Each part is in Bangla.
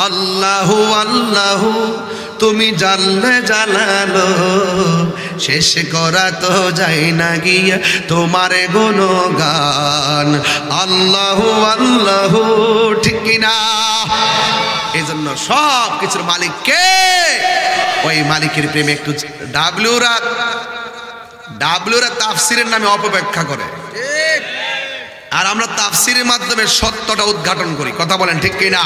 আল্লাহু আল্লাহু তুমি জানলে জালালো, শেষ করা তো যায় না গিয়া তোমার গুণগান। আল্লাহু আল্লাহু, ঠিক কিনা? এই জন্য সব কিছুর মালিক কে? ওই মালিকের প্রেমে একটু ডাব্লিউরা তাফসিরের নামে অপব্যাখ্যা করে, আর আমরা তাফসিরের মাধ্যমে সত্যটা উদ্ঘাটন করি। কথা বলেন ঠিক কিনা?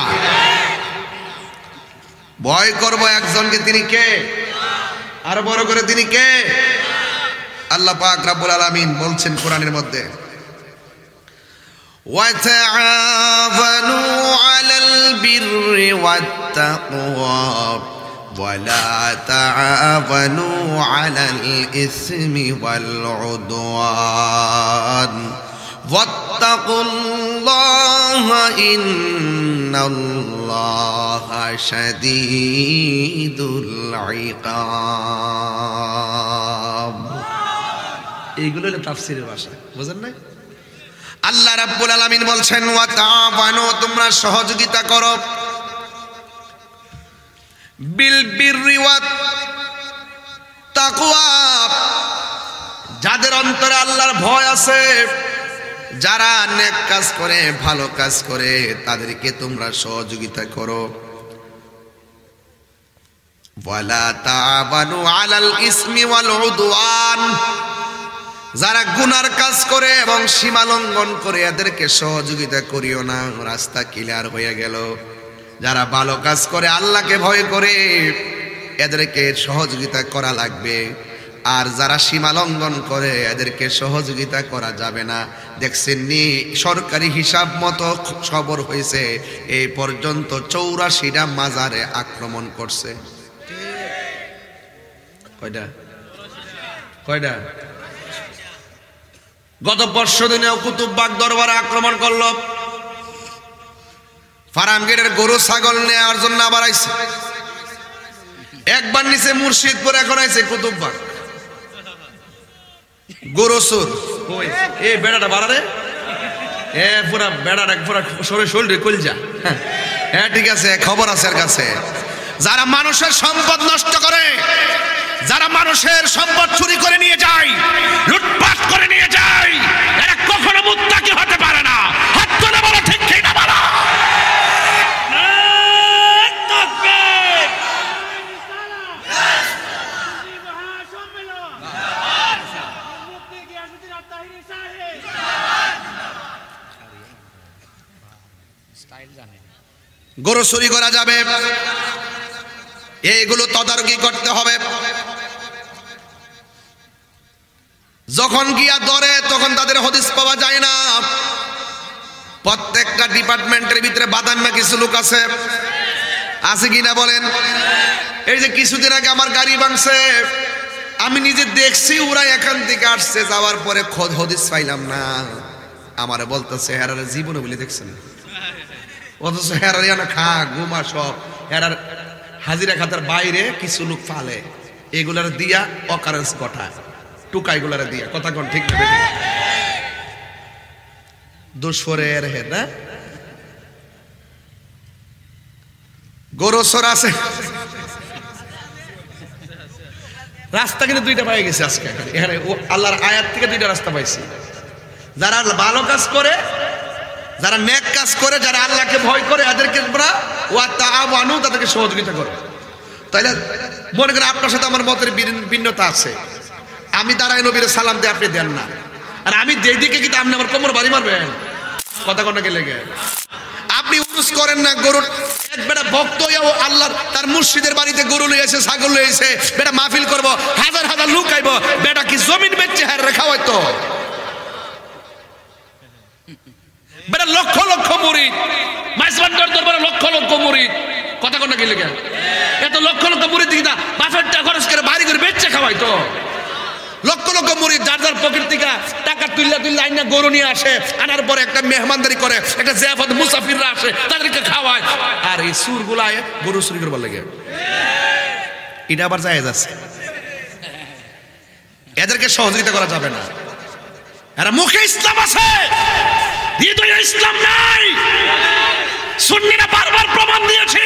ভয় করব একজনকে, তিনি কে? আরো বড় করে, তিনি কে? আল্লাহ পাক রব্বুল আলামিন বলছেন কোরআনের মধ্যে, ওয়াতাআওয়ানু আলাল বিররি ওয়াত্তাকওয়া ওয়ালা তাআওয়ানু আলাল ইসমি ওয়াল উদওয়ান ওয়াত্তাকুল্লাহা ইন্নাল্লাহা শাদীদুল ইকাব। এইগুলো হলো তাফসীরের ভাষা, বুঝেন না? আল্লাহ রাব্বুল আলামিন বলছেন, ওয়া তাআওয়ানু, তোমরা সহযোগিতা করো, বিল বিররি ওয়াত তাকওয়া, যাদের অন্তরে আল্লাহর ভয় আছে, যারা নেক কাজ করে, ভালো কাজ করে, তাদেরকে তোমরা সহযোগিতা করো। ওয়ালা তাআওয়ানু আলাল ইসমি ওয়াল উদওয়ান, যারা গুনার কাজ করে এবং সীমা লঙ্ঘন করে, এদেরকে সহযোগিতা করিও না। রাস্তা ক্লিয়ার হয়ে গেল। যারা ভালো কাজ করে, আল্লাহকে ভয় করে, এদেরকে সহযোগিতা করা লাগবে। আর যারা সীমা লঙ্ঘন করে, এদেরকে সহযোগিতা করা যাবে না। দেখছেন নি, সরকারি হিসাব মতো খবর হয়েছে এই পর্যন্ত 84টা মাজারে আক্রমণ করছে। কয়টা? গত পরশুদিনেও কুতুববাগ দরবারে আক্রমণ করলো। ফার্মগেটের গরু ছাগল নেওয়ার জন্য আবার আইছে। একবার নিচে মুর্শিদপুর, এখন আইছে কুতুববাগ। গরু চোর, এই বেড়াটা বাড়ারে, পুরা বেড়াটা পুরা শরীর কলজা। হ্যাঁ ঠিক আছে, খবর আছে এর কাছে। যারা মানুষের সম্পদ নষ্ট করে, যারা মানুষের সম্পদ চুরি করে নিয়ে যায়, লুটপাট করে নিয়ে যায়, এরা কখনো মুত্তাকি হতে পারে না। হাত তুলে বলো ঠিক কি না বলো? গরু চুরি করা যাবে, এইগুলো তদারকি করতে হবে। যখন গিয়া ধরে তখন তাদের হদিস পাওয়া যায় না। প্রত্যেকটা ডিপার্টমেন্টের ভিতরে বাদাম্মা কিছু লোক আছে, আছে কিনা বলেন? এই যে কিছুদিন আগে আমার গাড়ি ভাঙছে, আমি নিজে দেখছি, ওরা এখান থেকে আসছে, যাওয়ার পরে হদিস পাইলাম না। আমারে বলতেছে, হেরার জীবনে বলে দেখছেন, অথচ হেরার খা ঘুমা সব হেরার হাজিরা খাতার বাইরে কিছু লোক ফালে, এগুলার দিয়া অকারেন্স ঘটায়, টুকাইগুলার দিয়া। কথা কোন ঠিক না? দুশোরের হে না গরু চোর আছে। রাস্তা কিন্তু দুইটা পাই গেছে আজকে এখানে, আল্লাহর আয়াত থেকে দুইটা রাস্তা পাইছি। যারা ভালো কাজ করে, যারা নেক কাজ করে, যারা আল্লাহকে ভয় করে, এদেরকে তোমরা ওয়া তাআওয়ানু, তাদেরকে সহযোগিতা করো। তাইলে মনে করেন আপনার সাথে আমার মতের ভিন্নতা আছে, আমি দাঁড়াই নবীর সালাম দিয়ে আপনি দেন না, আর আমি যেই দিকে কিন্তু আপনি আমার কোমর বাড়ি মারবেন। কথা কোনটাকে লেগে আপনি উরুস করেন না, গরুর এক বেটা ভক্ত আল্লাহর তার মুর্শিদের বাড়িতে গরু লইছে, ছাগল লইছে, বেটা মাহফিল করবো, হাজার হাজার লোক আইব, বেটা কি জমিন বেচছে হ্যাঁ রেখা হয়তো? বেটা লক্ষ লক্ষ মুরিদ, মাইজবান্ডার দরবারে লক্ষ লক্ষ মুরিদ। কথা কোনটাকে লেগে এত লক্ষ লক্ষ মুরিদ দিকে বাফের টাকা খরচ করে বাড়ি করে বেচছে খাওয়াই তো। লক্ষ লক্ষ মুরিদ যার যার পকেট থেকে টাকা তুললা আইনা গরু নিয়ে আসে, আনার পরে একটা মেহমানদারি করে, একটা জিয়াফত মুসাফিররা আসে, তাদেরকে খাওয়ায়। আর এই সুর গুলায় গরু চুরি করবার লাগে, এটা আবার জায়েজ আছে। এদেরকে সহযোগিতা করা যাবে না। এরা মুখে ইসলাম আছে, হৃদয়ে ইসলাম নাই। সুন্নিরা বারবার প্রমাণ দিয়েছি।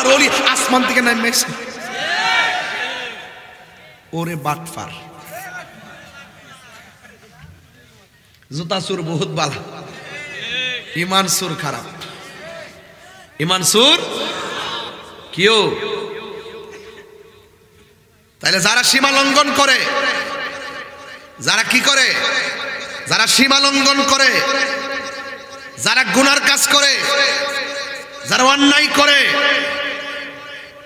আল্লাহর ওলি আসমান থেকে নেমেছে। ওরে বাটফার, জুতা সুর বহুত বালা, ইমান সুর খারাপ, ইমান সুর কিও। তাইলে যারা সীমা লঙ্ঘন করে, যারা কি করে, যারা সীমা লঙ্ঘন করে, যারা গুনার কাজ করে, যারা অন্যায় করে,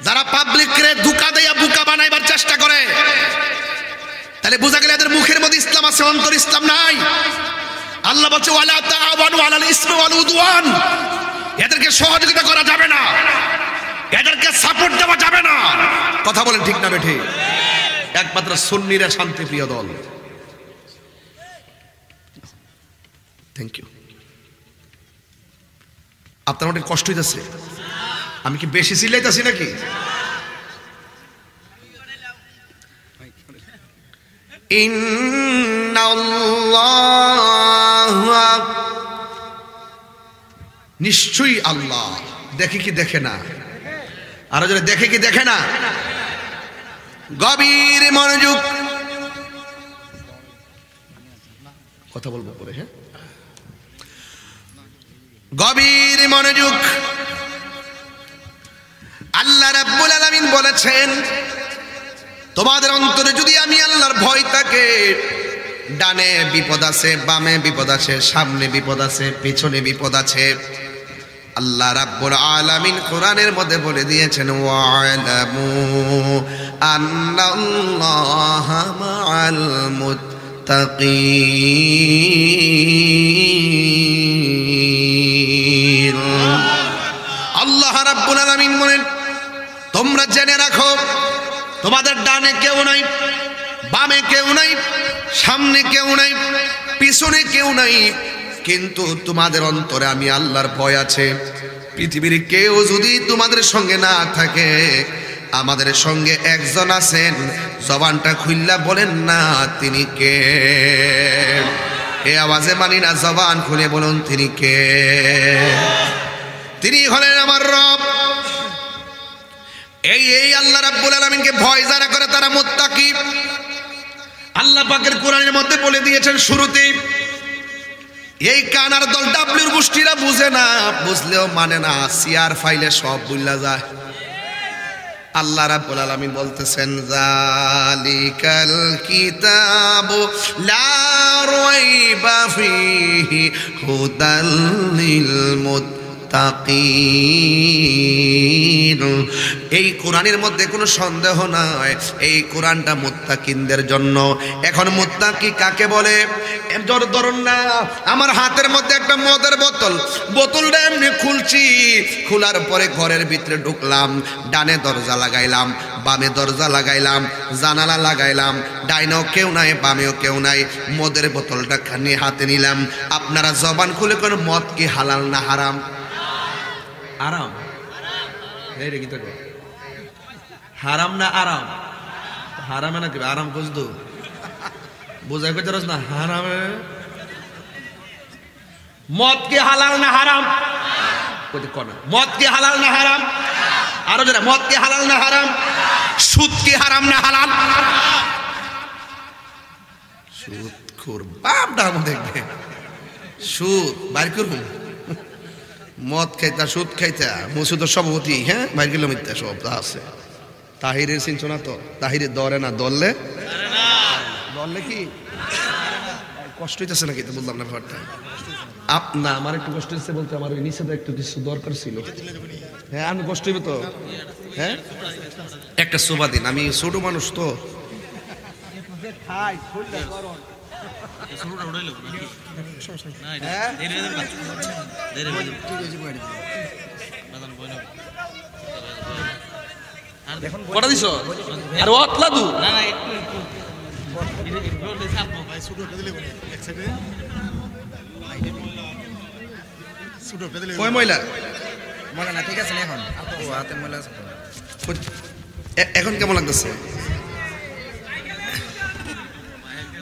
যারা পাবলিকরে ধোঁকা দেয়া বোকা বানাইবার চেষ্টা করে, তাহলে বোঝা গেল এদের মুখের মধ্যে ইসলাম আছে, অন্তর ইসলাম নাই। আল্লাহ বলছে ওয়ালা তাআওয়ানু আলাল ইসমি ওয়াল উদওয়ান, এদেরকে সহযোগিতা করা যাবে না, এদেরকে সাপোর্ট দেওয়া যাবে না। কথা বলেন ঠিক না বেঠিক? একমাত্র সুন্নিরা শান্তিপ্রিয় দল। Thank you. আপনার অনেক কষ্ট হইতেছে, আমি কি বেশি চিল্লাইতেছি নাকি? ইন্নাল্লাহ, নিশ্চয়ই আল্লাহ দেখে কি দেখে না? আরো যারা দেখে কি দেখে না? গভীর মনোযোগ, কথা বলবো পরে। হ্যাঁ, গভীর মনোযোগ। আল্লাহ রাব্বুল আলামিন বলেছেন, তোমাদের অন্তরে যদি আমি আল্লাহর ভয় থাকে, ডানে বিপদ আছে, বামে বিপদ আছে, সামনে বিপদ আছে, পিছনে বিপদ আছে। আল্লাহ রাব্বুল আলামিন কোরআনের মধ্যে বলে দিয়েছেন, ওয়ালামু আন্নাল্লাহা মাআল মুত্তাকিন। আল্লাহ রাব্বুল আলামিন বলেন, তোমরা জেনে রাখো, তোমাদের ডানে কেউ নাই, বামে কেউ নাই, সামনে কেউ নাই, পিছনে কেউ নাই, কিন্তু তোমাদের অন্তরে আমি আল্লাহর ভয় আছে। পৃথিবীর কেউ যদি তোমাদের সঙ্গে না থাকে, আমাদের সঙ্গে একজন আছেন, জবানটা খুললা বলেন না তিনি কে? এ আওয়াজে মানি না, জবান খুলে বলুন তিনি কে? তিনি হলেন আমার রব। এই আল্লাহ রাব্বুল আলামিনকে ভয় যারা করে তারা মুত্তাকি। আল্লাহ পাকের কোরআনের মধ্যে বলে দিয়েছেন শুরুতেই, এই কানার দল ডাব্লিউর গোষ্ঠীরা বুঝে না, বুঝলেও মানে না, সিআর ফাইলে সব বুঝলা যায়। আল্লাহ রাব্বুল আলামিন বলতেছেন, যালিকাল কিতাবু লা রাইবা ফীহি হুদাল লিল মুত্তাকিন। এই কোরআনের মধ্যে কোনো সন্দেহ নাই, এই কোরআনটা মুত্তাকিনদের জন্য। এখন মুত্তাকি কাকে বলে? ধরুন না, আমার হাতের মধ্যে একটা মদের বোতলটা এমনি খুলছি, খোলার পরে ঘরের ভিতরে ঢুকলাম, ডানে দরজা লাগাইলাম, বামে দরজা লাগাইলাম, জানালা লাগাইলাম, ডাইনেও কেউ নাই, বামেও কেউ নাই, মদের বোতলটা খানি হাতে নিলাম। আপনারা জবান খুলে কোন মদ কি হালাল না হারাম? আরাম। হারাম না আরাম? হারামে নাকি আরাম বুঝতো বোঝাই করতে না? হারামে। মদ কি হালাল না হারাম? মদ কি হালাল না হারাম? আরো যারা, মদ কি হালাল না হারাম? সুদ কি হারাম না হালাল? সুদ খোর বাপ ডাম দেখবে, সুদ বাইর করবো, মদ খাইতা, সুদ খাইতা, মসুদের সভাপতি, হ্যাঁ বাইর কিলোমিটার সব আছে। তাহিরের চিনছো না তো? তাহিরের দরে না, দললে দললে কি কষ্ট হইতেছে নাকি? তো বললাম না ব্যাপারটা। না, আমার একটু কষ্ট হচ্ছে বলতে, আমার ওই নিচে একটু কিছু দরকার ছিল। হ্যাঁ, আমি কষ্ট হইবে তো। হ্যাঁ, একটা শোভা দিন, আমি ছোট মানুষ তো। কটা দিছ? আর অতলা দু কয় ময়লা মনে না? ঠিক আছে এখন হাতে ময়লা আছে। এখন কেমন লাগতেছে?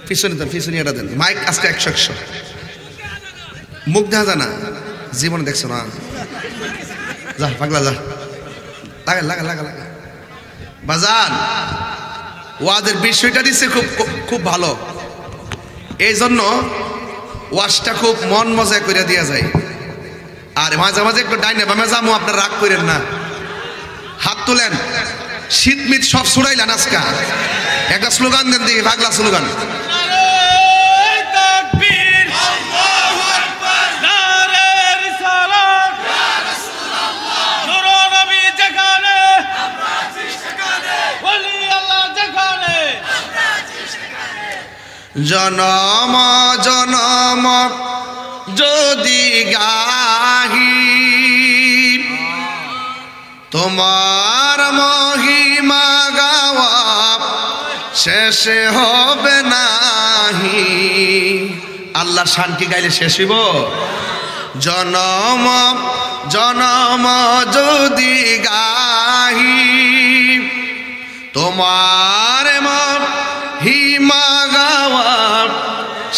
পিছনে দেন, পিছনে এটা দেন। মাইক আজকে 100 মুখ দেখা যায় না, জীবনে দেখছো না? যা পাগলা যা। লাগা লাগা লাগা লাগা বাজান ওয়াজের বিষয়টা দিচ্ছে খুব খুব ভালো, এই জন্য ওয়াজটা খুব মন মজা করে দেওয়া যায়। আর মাঝে মাঝে একটু ডাইনে বামে যাবো, আপনার রাগ করেন না, হাত তুলেন, শীত মিত সব ছুড়াইলেন আজকা। একটা স্লোগান দেন দিকে, পাগলা স্লোগান। জনম জনম যদি গাহি তোমার মহিমা গাওয়া শেষে হবে নাহি। আল্লাহর শান কি গাইলে শেষ হইব? জনম জনম যদি গাহি তোমার মহিমা গাওয়া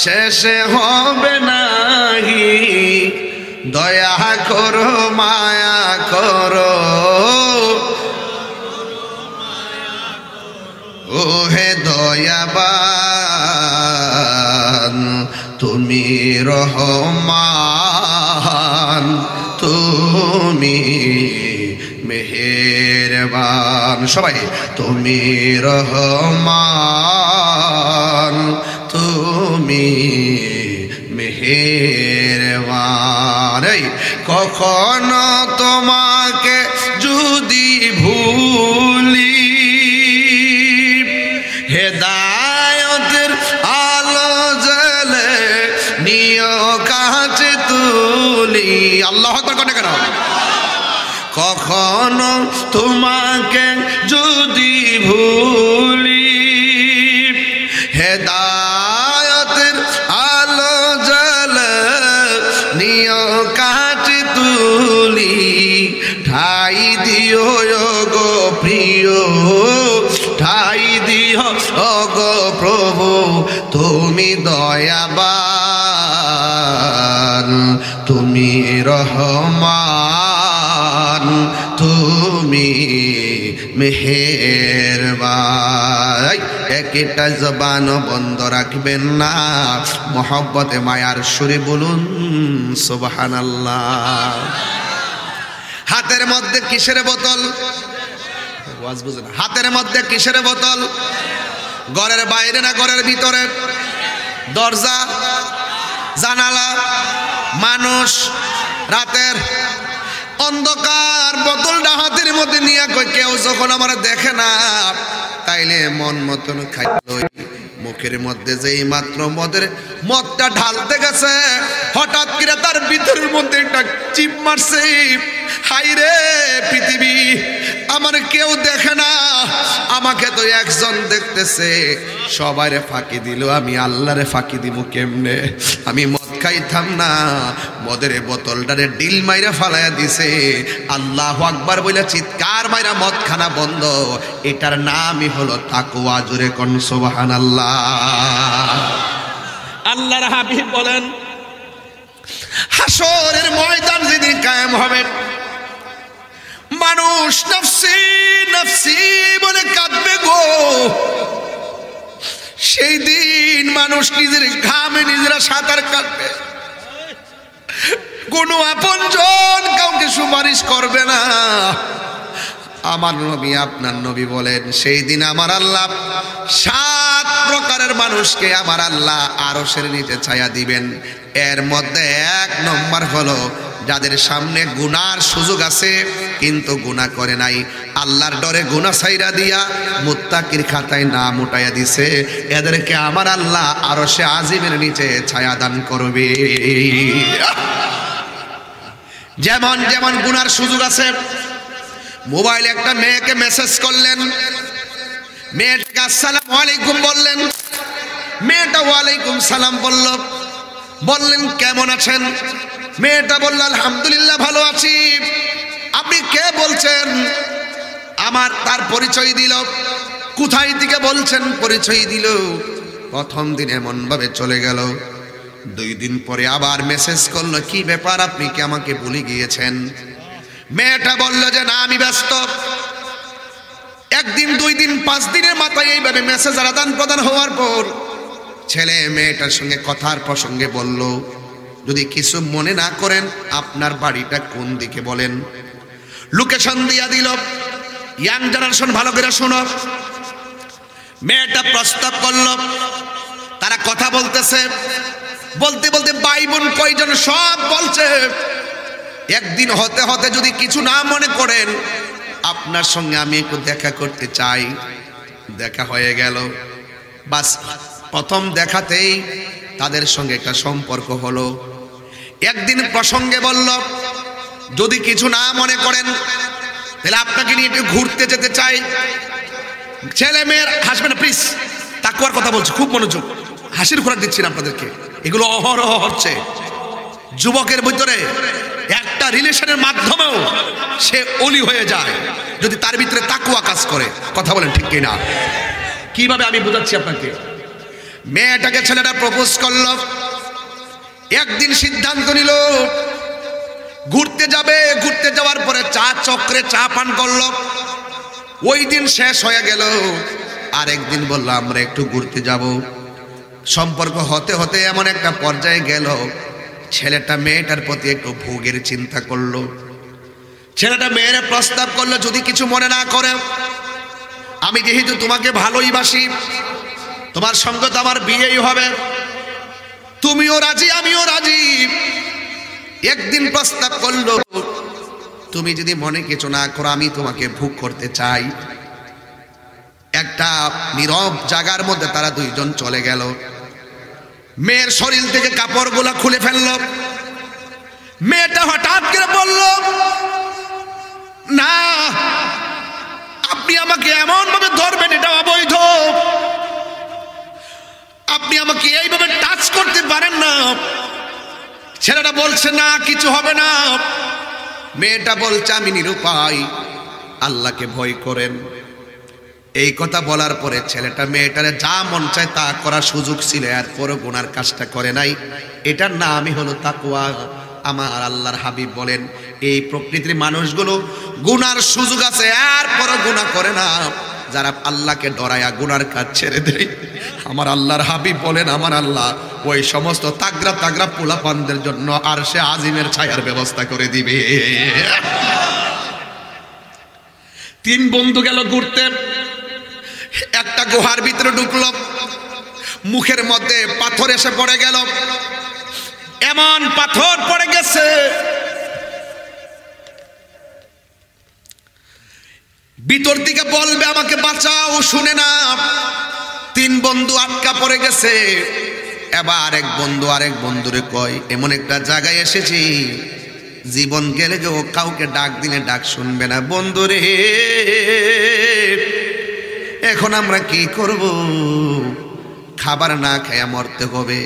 শেষে হবে নাহি। দয়া করো মায়া করো ও হে দয়াবান, তুমি রহমান, তুমি মেহেরবান। সবাই তুমি রহমান, তুমি মেহেরবান। কখনো তোমাকে যদি ভুলি হেদায়েতের আলো জ্বলে নিয় কাছে তুলি। আল্লাহু আকবার কোন কেন? কখনো তোমাকে যদি ভুলি হেদায়েতের আলো জ্বলে নিয় কাছে তুলি। ঠাই দিও গো প্রিয়, ঠাই দিও গো প্রভু, তুমি দয়াবান, তুমি রহমান, তুমি মেহেরবান। একটা জবান বন্ধ রাখবেন না, মহব্বতে মায়ার সুরে বলুন সুবহানাল্লাহ। হাতের মধ্যে কিসের বোতল? ওয়াজ বুঝেন? হাতের মধ্যে কিসের বোতল? ঘরের বাইরে না ঘরের ভিতরে? দরজা, জানালা, মানুষ, রাতের অন্ধকার বোতলটা হাতের মধ্যে নিয়ে কই কেউ যখন আমার দেখে না তাইলে মন মতন খাইল। মুখের মধ্যে যেই মাত্র মদটা ঢালতে গেছে হঠাৎ করে তার ভিতরের মধ্যে একটা চিপ মারছে। হাই রে পৃথিবী, আমার কেউ দেখে না, আমাকে তো একজন দেখতেছে। সবাইরে ফাঁকি দিল, আমি আল্লাহরে ফাঁকি দিব কেমনে? আমি মদ খাইতাম না, মদের বোতলটারে ডিল মাইরা ফালাইয়া দিছে। আল্লাহু আকবার বলে চিৎকার মাইরা মদ খানা বন্ধ। এটার নামই হলো তাকওয়া। জোরে কোন সুবহানাল্লাহ। আল্লাহর হাবিব বলেন হাসরের ময়দান যেদিন কায়েম হবে মানুষ নফসি নফসি বলে কাঁদবে গো। সেই দিন মানুষ নিজের ঘামে নিজেরা সাঁতার কাটবে, কোনো আপনজন কাউকে সুপারিশ করবে না। আমার নবী আপনার নবী বলেন সেই দিন আমার আল্লাহ 7 প্রকারের মানুষকে আমার আল্লাহ আরশের নিচে ছায়া দিবেন। এর মধ্যে 1 নম্বর হলো যাদের সামনে গুনার সুযোগ আছে কিন্তু গুনাহ করে নাই, আল্লাহর ডরে গুনাহ ছাইরা দিয়া মুত্তাকির খাতায় নাম উঠাইয়া দিছে। এদেরকে আমার আল্লাহ আরশে আজিমের নিচে ছায়া দান করবে। যেমন যেমন গুনার সুযোগ আছে, মোবাইলে একটা মেয়েকে মেসেজ করলেন, মেয়েটাকে আসসালামু আলাইকুম বললেন, মেয়েটা ওয়ালাইকুম সালাম বলল, বললেন কেমন আছেন? মেয়েটা বলল আলহামদুলিল্লাহ ভালো আছি। আপনি কে বলছেন? আমার তার পরিচয় দিল। কোথায় থেকে বলছেন? পরিচয় দিল। প্রথম দিন এমন ভাবে চলে গেল, 2 দিন পরে আবার মেসেজ করলো, কি ব্যাপার আপনি কি আমাকে ভুলে গিয়েছেন? মেয়েটা বলল যে না আমি ব্যস্ত। একদিন, 2 দিন, 5 দিনের মাথায় এইভাবে মেসেজ আদান প্রদান হওয়ার পর ছেলে মেয়েটার সঙ্গে কথার প্রসঙ্গে বলল, যদি কিছু মনে না করেন আপনার বাড়িটা কোন দিকে বলেন। লোকেশন দিয়া দিল। ইয়াং জেনারেশন ভালো করে শোনো। মেয়েটা প্রস্তাব করল, তারা কথা বলতেছে, বলতে বলতে ভাই বোন কয়জন সব বলছে, একদিন হতে হতে যদি কিছু না মনে করেন আপনার সঙ্গে আমি একটু দেখা করতে চাই। দেখা হয়ে গেল। বাস প্রথম দেখাতেই তাদের সঙ্গে একটা সম্পর্ক হলো। একদিন প্রসঙ্গে বলল, যদি কিছু না মনে করেন তাহলে আপনাকে নিয়ে একটু ঘুরতে যেতে চাই। ছেলে মেয়ের হাসবেন না প্লিজ, তাকওয়ার কথা বলছি, খুব মনোযোগ, হাসির খোরাক দিচ্ছি না আপনাদেরকে। এগুলো অহরহ হচ্ছে যুবকের ভিতরে। একটা রিলেশনের মাধ্যমেও সে অলি হয়ে যায় যদি তার ভিতরে তাকওয়া কাজ করে। কথা বলেন ঠিক কিনা? কিভাবে আমি বোঝাচ্ছি আপনাকে। মেয়েটাকে ছেলেটা প্রপোজ করলো। একদিন সিদ্ধান্ত নিল ঘুরতে যাবে। ঘুরতে যাওয়ার পরে চা চক্রে চা পান করলো। ওই দিন শেষ হয়ে গেল। আরেকদিন বললো আমরা একটু ঘুরতে যাব। সম্পর্ক হতে হতে এমন একটা পর্যায়ে গেল, ছেলেটা মেয়েটার প্রতি একটু ভোগের চিন্তা করলো। ছেলেটা মেয়ের প্রস্তাব করলো, যদি কিছু মনে না করে, আমি যেহেতু তোমাকে ভালোই বাসি, তোমার সঙ্গে তো আমার বিয়েই হবে, তুমিও রাজি আমিও রাজি। একদিন প্রস্তাব করলো, তুমি যদি মনে কিছু না করো আমি তোমাকে ভোগ করতে চাই। একটা নীরব জায়গার মধ্যে তারা দুইজন চলে গেল। মেয়ের শরীর থেকে কাপড়গুলা খুলে ফেলল। মেয়েটা হঠাৎ করে বলল, না আপনি আমাকে এমন ভাবে ধরবেন, এটা অবৈধ। আপনি আমাকে এইভাবে টাচ করতে পারেন না। ছেলেটা বলছে না কিছু হবে না। মেয়েটা বলছে আমি নিরুপায়, আল্লাহকে ভয় করেন। এই কথা বলার পরে ছেলেটা মেয়েটারে যা মন চায় তা করার সুযোগ ছিল, এরপরও গুনার কাজটা করে নাই। এটার নামই হলো তাকওয়া। আমার আল্লাহর হাবিব বলেন, এই প্রকৃতির মানুষগুলো গুনার সুযোগ আছে এরপরও গুনাহ করে না। যারা আল্লাহকে ডরায়া গুনার কাজ ছেড়ে দেয়, আমার আল্লাহর হাবিব বলেন আমার আল্লাহ ওই সমস্ত তাগরা তাগরা পোলাপানদের জন্য আরশে আজিমের ছায়ার ব্যবস্থা করে দিবে। 3 বন্ধু গেল ঘুরতে। একটা গুহার ভিতরে ঢুকলো। মুখের মধ্যে পাথর এসে পড়ে গেল। এমন পাথর পড়ে গেছে, ভিতর থেকে বলবে আমাকে বাঁচাও, শুনে না। 3 বন্ধু আটকা পড়ে গেছে। এবার আরেক বন্ধুরে কয়, এমন একটা জায়গায় এসেছি জীবন গেলে ও কাউকে ডাক দিলে ডাক শুনবে না। বন্ধুরে এখন আমরা কি করব? খাবার না খেয়ে মরতে হবে।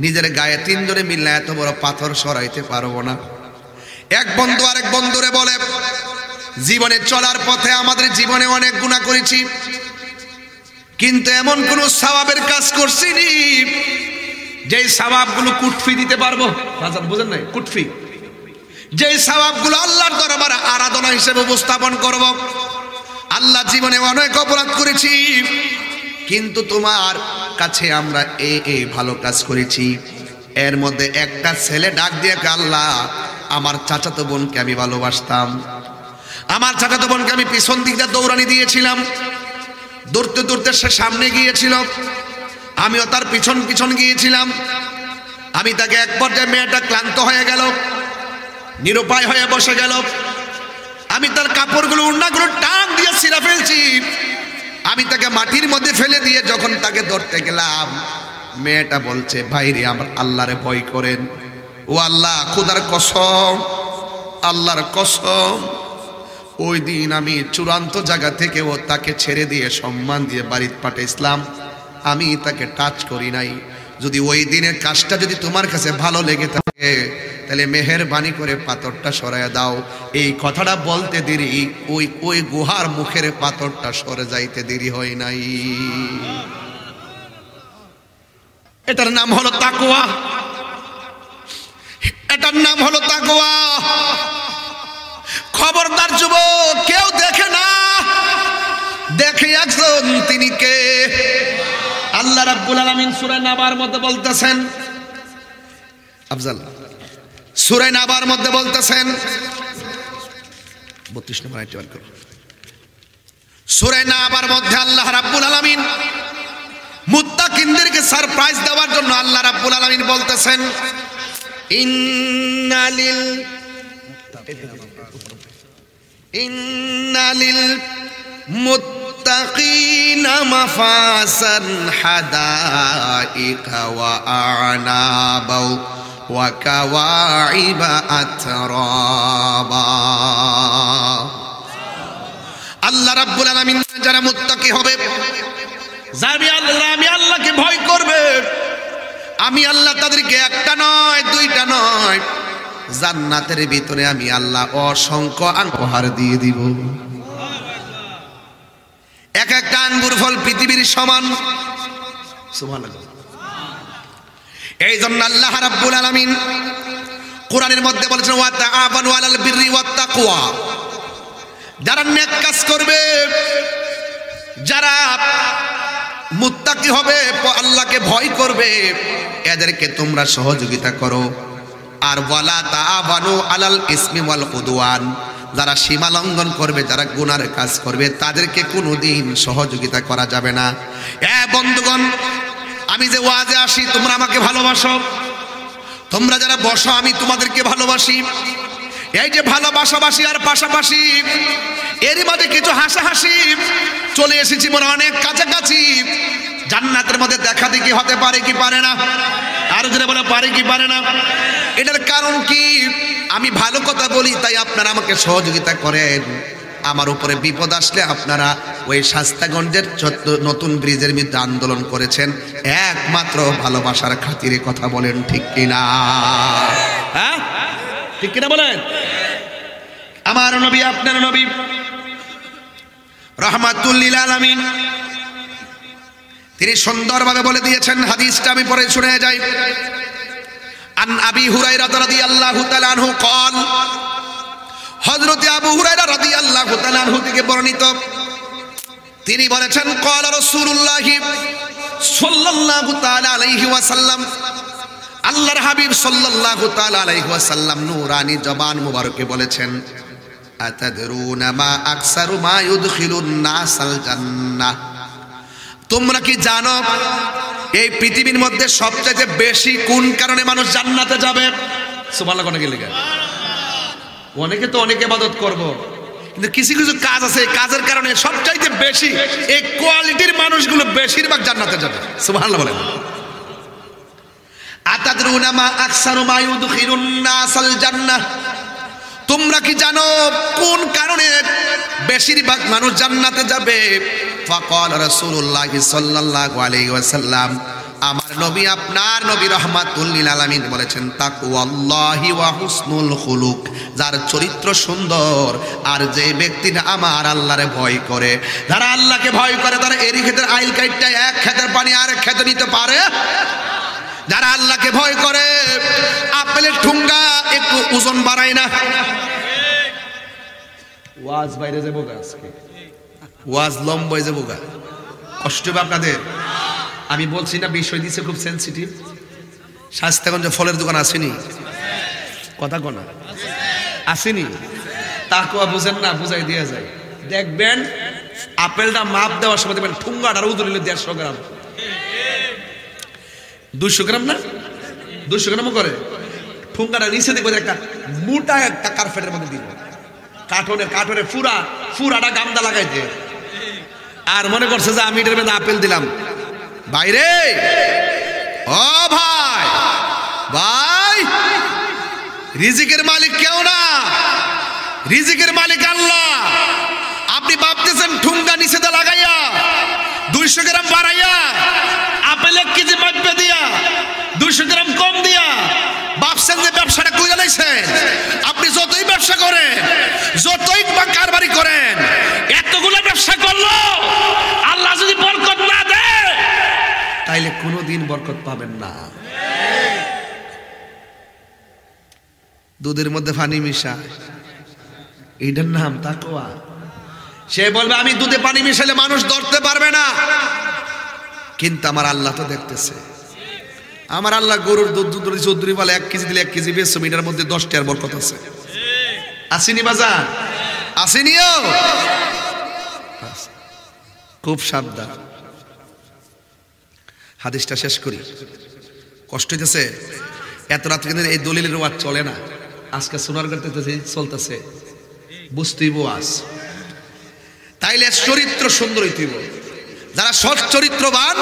নিজের গায়ে 3 জনে মিললে এত বড় পাথর সরাইতে পারবো না। এক বন্ধু আরেক বন্ধুরে বলে, জীবনে চলার পথে আমাদের জীবনে অনেক গুনাহ করেছি, কিন্তু এমন কোন সওয়াবের কাজ করছি নি যে সওয়াবগুলো কুটফি দিতে পারবো। বুঝেন নাই? কুটফি, যে সওয়াবগুলো আল্লাহর দরবারে আরাধনা হিসেবে উপস্থাপন করব। আল্লাহ জীবনে অনেক অপরাধ করেছি, কিন্তু তোমার কাছে আমরা এই ভালো কাজ করেছি। এর মধ্যে একটা ছেলে ডাক দিয়ে, আল্লাহ আমার চাচাতো বোনকে আমি ভালোবাসতাম, আমার চাচাতো বোনকে আমি পিছন দিক দিয়ে দৌড়ানি দিয়েছিলাম, দৌড়তে দৌড়তে সে সামনে গিয়েছিল, আমিও তার পিছন পিছন গিয়েছিলাম। আমি তাকে এক পর্যায়ে মেয়েটা ক্লান্ত হয়ে গেল, নিরুপায় হয়ে বসে গেল। আমি তার কাপড়গুলো উন্নাগুলো টান দিয়ে ছিঁড়ে ফেলছি। আমি তাকে মাটির মধ্যে ফেলে দিয়ে যখন তাকে ধরতে গেলাম, মেয়েটা বলছে, ভাইরে আমার আল্লাহরে ভয় করেন। ও আল্লাহ, খোদার কসম, আল্লাহর কসম, ওই দিন আমি চূড়ান্ত জায়গা থেকে ও তাকে ছেড়ে দিয়ে সম্মান দিয়ে বাড়িতে পাঠাইছিলাম, আমি তাকে টাচ করি নাই। যদি ওই দিনের কাজটা যদি তোমার কাছে ভালো লেগে থাকে তাহলে মেহেরবানি করে পাথরটা সরাইয়া দাও। এই কথাটা বলতে দেরি, ওই গুহার মুখের পাথরটা সরে যাইতে দেরি হয় নাই। এটার নাম হলো তাকওয়া। এটার নাম হলো তাকওয়া। খবরদার যুবক, কেউ দেখে না, একজন, তিনি কে? আল্লাহ রাব্বুল আলামিন সূরা নাবার মধ্যে বলতেছেন, আফজাল সূরা নাবার মধ্যে বলতেছেন 32 নম্বর আয়াত বার করো। সূরা নাবার মধ্যে আল্লাহ রাব্বুল আলামিন মুত্তাকিনদেরকে সারপ্রাইজ দেওয়ার জন্য আল্লাহ রাব্বুল আলামিন বলতেছেন, ইন্নালিল মুত্তাকিনা মাফাসান হাদাইকা ওয়া আ'নাবা ওয়া কাওয়াইবা আতরাবা। আল্লাহ রাব্বুল আলামিন যারা মুত্তাকি হবে, আমি আল্লাহকে ভয় করবে, আমি আল্লাহ তাদেরকে একটা নয় দুইটা নয়, জান্নাতের ভিতরে আমি আল্লাহ অসংখ্য উপহার দিয়ে দিব। এক একটা আঙ্গুর ফল পৃথিবীর সমান। সুবহানাল্লাহ। এই জন্য আল্লাহ রাব্বুল আলামিন কোরআনের মধ্যে বলেছেন, ওয়া তাআবানু আলাল বিররি ওয়াত তাকওয়া। যারা নেক কাজ করবে, যারা মুত্তাকি হবে, আল্লাহকে ভয় করবে, এদেরকে তোমরা সহযোগিতা করো। আর ওয়ালা তাআবানু আলাল ইসমি ওয়াল উদওয়ান, যারা সীমা লঙ্ঘন করবে, যারা গুনার কাজ করবে, তাদেরকে কোনোদিন সহযোগিতা করা যাবে না। বন্ধুগণ, আমি যে ওয়াজে আসি তোমরা আমাকে ভালোবাসো, তোমরা যারা বসো আমি তোমাদেরকে ভালোবাসি। এই যে ভালোবাসাবাসি আর পাশাপাশি, এরই মাঝে কিছু হাসাহাসি চলে এসেছি মনে অনেক কাছাকাছি। জান্নাতের মধ্যে দেখা দেখি হতে পারে কি পারে না? আর যদি বলে পারে কি পারে না? এটার কারণ কি? আমি ভালো কথা বলি তাই আপনারা আমাকে সহযোগিতা করেন। আমার উপরে বিপদ আসলে আপনারা ওই শাস্তাগঞ্জের নতুন ব্রিজের মধ্যে আন্দোলন করেছেন একমাত্র ভালোবাসার খাতিরে। কথা বলেন ঠিক কিনা? হ্যাঁ ঠিক কিনা বলেন? আমার নবী, আপনার নবী রাহমাতুল লিল আলামিন, তিনি সুন্দরভাবে বলে দিয়েছেন। হাদিসটা আমি পরে শুনে যাই। আন আবি হুরায়রা রাদিয়াল্লাহু তাআলা আনহু قال, হযরত আবু হুরায়রা রাদিয়াল্লাহু তাআলা আনহু থেকে বর্ণিত, তিনি বলেছেন, قال রাসূলুল্লাহ সাল্লাল্লাহু তাআলা আলাইহি ওয়াসাল্লাম, আল্লাহর হাবিব সাল্লাল্লাহু তাআলা আলাইহি ওয়াসাল্লাম নূরানি জবান মুবারকে বলেছেন, আতাদরুনা মা আকসারু মা ইউদখিলুন নাসাল জান্নাহ। তোমরা কি জানো এই পৃথিবীর মধ্যে সবচেয়ে বেশি কোন কারণে মানুষ জান্নাতে যাবে? সুবহানাল্লাহ। কোন গেলে অনেকে তো অনেক ইবাদত করব, কিন্তু কিছু কিছু কাজ আছে, কাজের কারণে সবচাইতে বেশি এই কোয়ালিটির মানুষগুলো বেশিরভাগ জান্নাতে যাবে। সুবহানাল্লাহ বলেন। আতাদরুনা মা আকসারু মা ইউদখিলুন নাসাল জান্নাহ। তোমরা কি জানো কোন কারণে বেশিরভাগ মানুষ জান্নাতে যাবে? ফাকাল রাসূলুল্লাহ সাল্লাল্লাহু আলাইহি ওয়াসাল্লাম, আমার নবী, আপনার নবী রাহমাতুল লিল আলামিন বলেছেন, তাকওয়াল্লাহি ওয়া হুসনুল খুলুক। যার চরিত্র সুন্দর আর যে ব্যক্তিটা আমার আল্লাহরে ভয় করে, যারা আল্লাহকে ভয় করে, তারা এরি ক্ষেতের আইল কাইটটা এক ক্ষেতের পানি আরেক ক্ষেতে নিতে পারে। যারা আল্লাহকে ভয় করে, আপেলের ঠুঙ্গা একটু ওজন বাড়ায় না। ওয়াজ বাইরে যাবো আজকে, ওয়াজ লম্বায় যাবো গা, কষ্ট হবে আপনাদের। আমি বলছি না, বিষয় দিচ্ছে খুব সেন্সিটিভ। শাস্তাগঞ্জ ফলের দোকান আসেনি? কথা কনা আসেনি? তাকওয়া বুঝেন না, বুঝাই দিয়ে যায়। দেখবেন আপেলটা মাপ দেওয়ার সময় দেখবেন ঠুঙ্গাটার ওজন হলো 150 গ্রাম, 200 গ্রাম না, 200 গ্রামও করে। ঠুঙ্গাটা নিচে দেখবেন একটা মোটা একটা কার্পেটের মধ্যে দিব, কাঠনের ফুরাটা গামদা লাগাইতে। আর মনে করছে যে আমি এটার মধ্যে আপেল দিলাম। বাইরে ও ভাই, ভাই রিজিকের মালিক কেউ না, রিজিকের মালিক আল্লাহ। আপনি ভাবতেছেন ঠুঙ্গা নিচে লাগাইয়া 200 গ্রাম বাড়াইয়া আপেল 1 কেজি মাপবে দিয়া 200 গ্রাম কম দিয়া ভাবছেন যে ব্যবসাটা কইরা লাইছেন। আপনি যতই ব্যবসা করেন, যতই কারবারি করেন, এতগুলো ব্যবসা করলো আল্লাহ যদি বরকত না দেয় তাইলে কোনোদিন বরকত পাবেন না। দুধের মধ্যে পানি মিশা, এইটার নাম তাকওয়া। সে বলবে আমি দুধে পানি মিশালে মানুষ ধরতে পারবে না, কিন্তু আমার আল্লাহ তো দেখতেছে। আমার আল্লাহ গরুর দুধ চৌধুরী বলে 1 কেজি দিলে 1 কেজি বেশি, মিটার মধ্যে 10 টাকার বরকত আছে। আসেনি বাজার, আসেনিও, খুব সাবধান। হাদিসটা শেষ করি, কষ্ট হইতেছে এত রাত কিন্তু এই দলিলের ওয়াজ চলে না, আজকে সোনার করতে চলতেছে, বুঝতেই আজ। তাইলে চরিত্র সুন্দর হইতেইব, যারা সৎ চরিত্রবান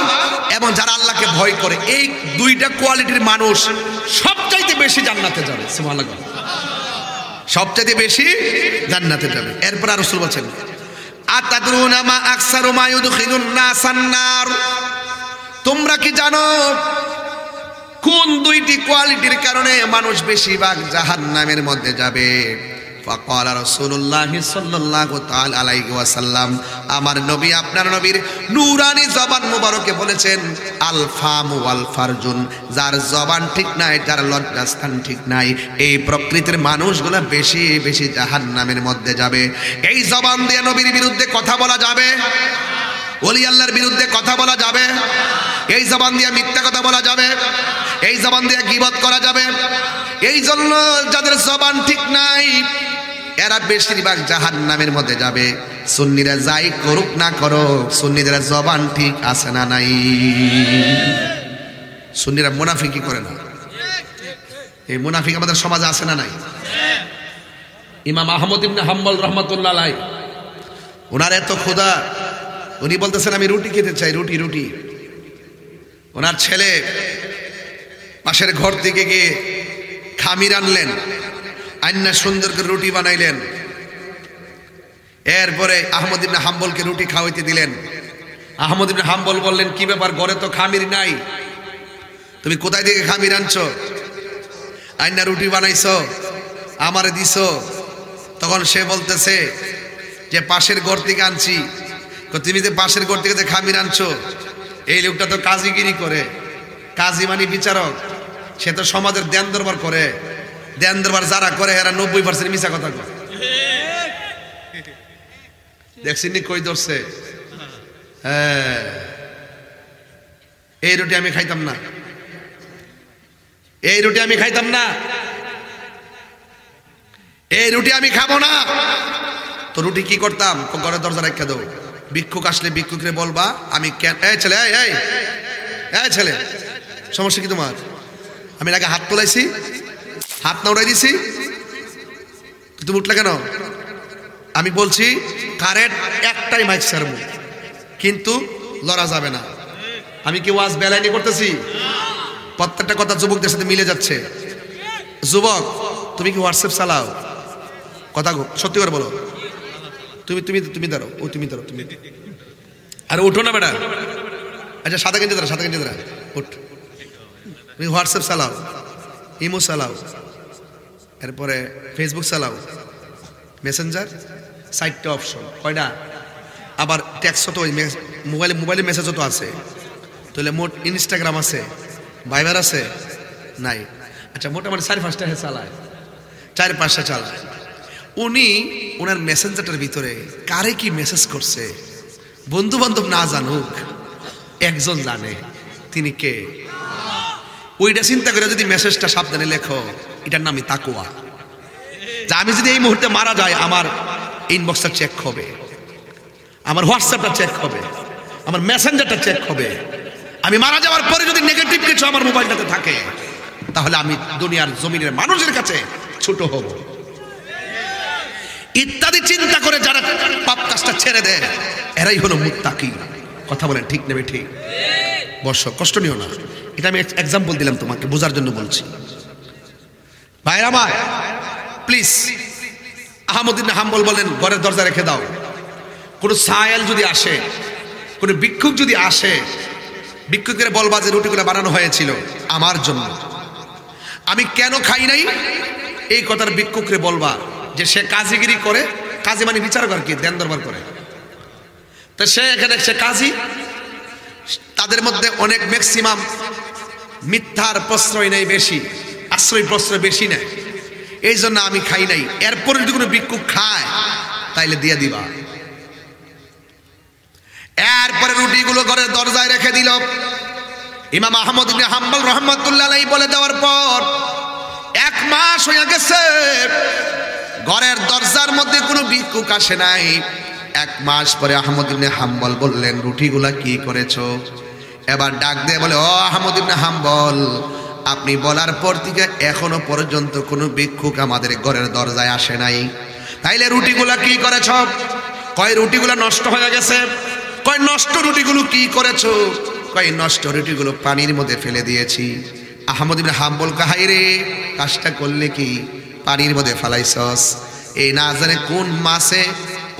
এবং যারা আল্লাহকে ভয় করে, এই দুইটা কোয়ালিটির মানুষ সবচাইতে বেশি জান্নাতে যাবে। সুবহানাল্লাহ, সবচাইতে বেশি জান্নাতে যাবে। এরপর আর রাসূল বলেন, আতাদরুনা মা আকসারু মা ইউদখিলুন নাসান নার, তোমরা কি জানো কোন দুইটি কোয়ালিটির কারণে মানুষ বেশিরভাগ জাহান্নামের মধ্যে যাবে? ফাকালা রাসূলুল্লাহ সাল্লাল্লাহু তাআলা আলাইহি ওয়াসাল্লাম, আমার নবী আপনার নবীর নূরানি জবান মুবারকে বলেছেন, আল ফামু ওয়াল ফারজুন, যার জবান ঠিক নাই, যার লজ্জাস্থান ঠিক নাই, এই প্রকৃতির মানুষগুলো বেশি বেশি জাহান্নামের মধ্যে যাবে। এই জবান দিয়ে নবীর বিরুদ্ধে কথা বলা যাবে, ওলি আল্লাহর বিরুদ্ধে কথা বলা যাবে, এই জবান দিয়ে মিথ্যা কথা বলা যাবে, এই জবান দিয়ে গীবত করা যাবে। এই জন্য যাদের জবান ঠিক নাই এরা বেশিরভাগ জাহান্নামের মধ্যে যাবে। সুন্নিরা যাই করুক না করুক, সুন্নিদের জবান ঠিক আছে না নাই? সুন্নিরা মুনাফিকি করে না, এই মুনাফিক আমাদের সমাজে আছে না নাই? ইমাম আহমদ ইবনে হাম্বল রাহমাতুল্লাহ আলাইহি, ওনার এত ক্ষুধা, উনি বলতেছেন আমি রুটি খেতে চাই, রুটি রুটি। ওনার ছেলে পাশের ঘর থেকে গিয়ে খামির আনলেন, আন্না সুন্দর করে রুটি বানাইলেন। এরপরে আহমদ ইবনে হাম্বলকে রুটি খাওয়াইতে দিলেন। আহমদ ইবনে হাম্বল বললেন, কি ব্যাপার, ঘরে তো খামির নাই, তুমি কোথায় থেকে খামির আনছো? আন্না রুটি বানাইছো, আমারে দিছো। তখন সে বলতেছে যে পাশের ঘর থেকে আনছি। তুমি যে পাশের ঘর থেকে যে খামির আনছো, এই লোকটা তো কাজীগিরি করে, কাজী মানে বিচারক, সে তো সমাজের দেন দরবার করে, দেন দরবার যারা করে এরা 90% মিছা কথা কয়। দেখছিনি কই ধরছে? হ্যাঁ, এই রুটি আমি খাইতাম না, এই রুটি আমি খাইতাম না, এই রুটি আমি খাবো না। তো রুটি কি করতাম, ঘরের দরজা রেখে দাও, ভিক্ষুক আসলে ভিক্ষুকরে বলবা আমি কেন, এই ছেলে, এই ছেলে, সমস্যা কি তোমার? আমি আগে হাত তোলাইছি, হাত না উড়াই দিছি, তুমি উঠলে কেন? আমি বলছি কারেন্ট একটাই মাইক ছাড়বো, কিন্তু লড়া যাবে না। আমি কি ওয়াজ বেলাইনি করতেছি? প্রত্যেকটা কথা যুবকদের সাথে মিলে যাচ্ছে। যুবক, তুমি কি হোয়াটসঅ্যাপ চালাও? কথা সত্যি করে বলো, তুমি তুমি তুমি দাঁড়ো, ও তুমি দাঁড়ো, তুমি আরে উঠো না বেটা। আচ্ছা সাদা গেঞ্জি দাঁড়া, সাদা গেঞ্জি দাঁড়া, উঠ। তুমি হোয়াটসঅ্যাপ চালাও, ইমো চালাও, এরপরে ফেসবুক চালাও, মেসেঞ্জার, 4টা অপশন, কয়টা? আবার টেক্সটও তো মোবাইলে মেসেজও তো আছে, তাহলে মোট ইনস্টাগ্রাম আছে, ভাইবার আছে নাই? আচ্ছা মোটামুটি 4-5টা চালায়, 4-5টা চালায়। উনি ওনার মেসেঞ্জারটার ভিতরে কারে কি মেসেজ করছে বন্ধু বান্ধব না জানুক, একজন জানে, তিনি কে? ওইটা চিন্তা করে যদি মেসেজটা সাবধানে লেখো, এটার নামই তাকওয়া। যে আমি যদি এই মুহূর্তে মারা যাই, আমার ইনবক্সটা চেক হবে, আমার হোয়াটসঅ্যাপটা চেক হবে, আমার মেসেঞ্জারটা চেক হবে। আমি মারা যাওয়ার পরে যদি নেগেটিভ কিছু আমার মোবাইলটাতে থাকে, তাহলে আমি দুনিয়ার জমিনের মানুষের কাছে ছোট হব ইত্যাদি চিন্তা করে যারা পাপ কাজটা ছেড়ে দেয়, এরাই হলো মুত্তাকি। কথা বলেন ঠিক নেবে? ঠিক। বর্ষ কষ্ট নিও না, এটা আমি এক্সাম্পল দিলাম তোমাকে বোঝার জন্য বলছি। ভাইরা আমার প্লিজ, আহমদ ইবনে হাম্বল বলেন ঘরের দরজা রেখে দাও। কোনো সায়েল যদি আসে, কোনো ভিক্ষুক যদি আসে, ভিক্ষুকের বলবা যে রুটিগুলো বানানো হয়েছিল আমার জন্য, আমি কেন খাই নাই, এই কথার ভিক্ষুকরে বলবা যে সে কাজীগিরি করে। কাজী মানে বিচারক আর কি, দেন দরবার করে। তো সে এখানে সে কাজী, তাদের মধ্যে অনেক ম্যাক্সিমাম মিথ্যার প্রশ্রয় নেই বেশি, আশ্রয় প্রশ্রয় বেশি নেয়, এই জন্য আমি খাই নাই। এরপরে যদি কোনো ভিক্ষুক খায় তাইলে দিয়ে দিবা, এরপরে রুটিগুলো ঘরের দরজায় রেখে দিল। ইমাম আহমদ ইবনে হাম্বল রাহমাতুল্লাহ আলাইহি বলে দেওয়ার পর 1 মাস হয়ে গেছে, ঘরের দরজার মধ্যে কোনো ভিক্ষুক আসে নাই। 1 মাস পরে আহমদ ইবনে হাম্বল বললেন, রুটিগুলা কি করেছো? এবার ডাক দিয়ে বলে, ও আহমদ ইবনে হাম্বল, আপনি বলার পর থেকে এখনো পর্যন্ত কোনো ভিক্ষুক আমাদের ঘরের দরজায় আসে নাই, তাইলে রুটিগুলা কি করেছ? কয় রুটিগুলা নষ্ট হয়ে গেছে। কয় নষ্ট রুটিগুলো কি করেছো? কয় নষ্ট রুটিগুলো পানির মধ্যে ফেলে দিয়েছি। আহমদ ইবনে হাম্বল কাহাই রে, কাজটা করলে কি পানির মধ্যে ফেলাইছস? এই না জানে কোন মাসে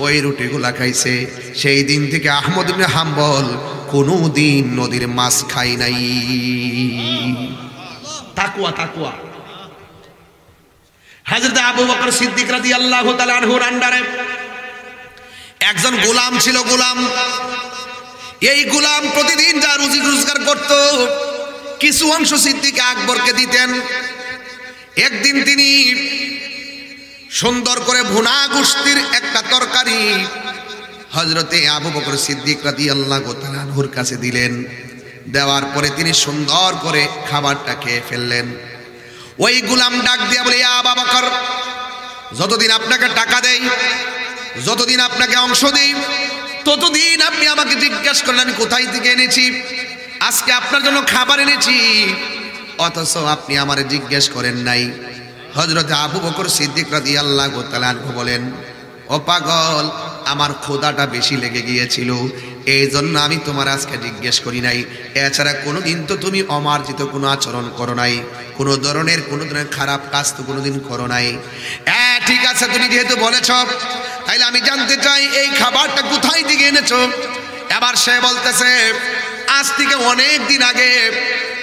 ওই রুটিগুলা খাইছে। সেই দিন থেকে আহমদ ইবনে হাম্বল কোনদিন নদীর মাছ খাই নাই। তাকওয়া তাকওয়া। হযরত আবু বকর সিদ্দিক রাদিয়াল্লাহু তাআলা আনহুর আন্ডারে একজন গোলাম ছিল। গোলাম, এই গোলাম প্রতিদিন যা রুজি রোজগার করত কিছু অংশ সিদ্দিক আকবরকে দিতেন। একদিন তিনি সুন্দর করে ভুনা গোশতির একটা তরকারি হযরতে আবু বকর সিদ্দিক রাদিয়াল্লাহু তাআলা আনহুর কাছে দিলেন। দেওয়ার পরে তিনি সুন্দর করে খাবারটা খেয়ে ফেললেন। ওই গোলাম ডাক দিয়া বলে, ইয়া আবু বকর, যতদিন আপনাকে টাকা দেই, যতদিন আপনাকে অংশ দেই, ততদিন আপনি আমাকে জিজ্ঞাসা করেন আমি কোথায় থেকে এনেছি। আজকে আপনার জন্য খাবার এনেছি, অথচ আপনি আমারে জিজ্ঞেস করেন নাই। হযরত আবু বকর সিদ্দিক রাদিয়াল্লাহু তাআলা আনহু বলেন, ও পাগল, আমার ক্ষুধাটা বেশি লেগে গিয়েছিল, এই জন্য আমি তোমার আজকে জিজ্ঞেস করি নাই। এছাড়া কোনোদিন তো তুমি অমার্জিত কোনো আচরণ করো নাই, কোনো ধরনের খারাপ কাজ তো কোনোদিন করো নাই। ঠিক আছে, তুমি যেহেতু বলেছ, তাইলে আমি জানতে চাই এই খাবারটা কোথায় থেকে এনেছো। এবার সে বলতেছে, আজ থেকে অনেক দিন আগে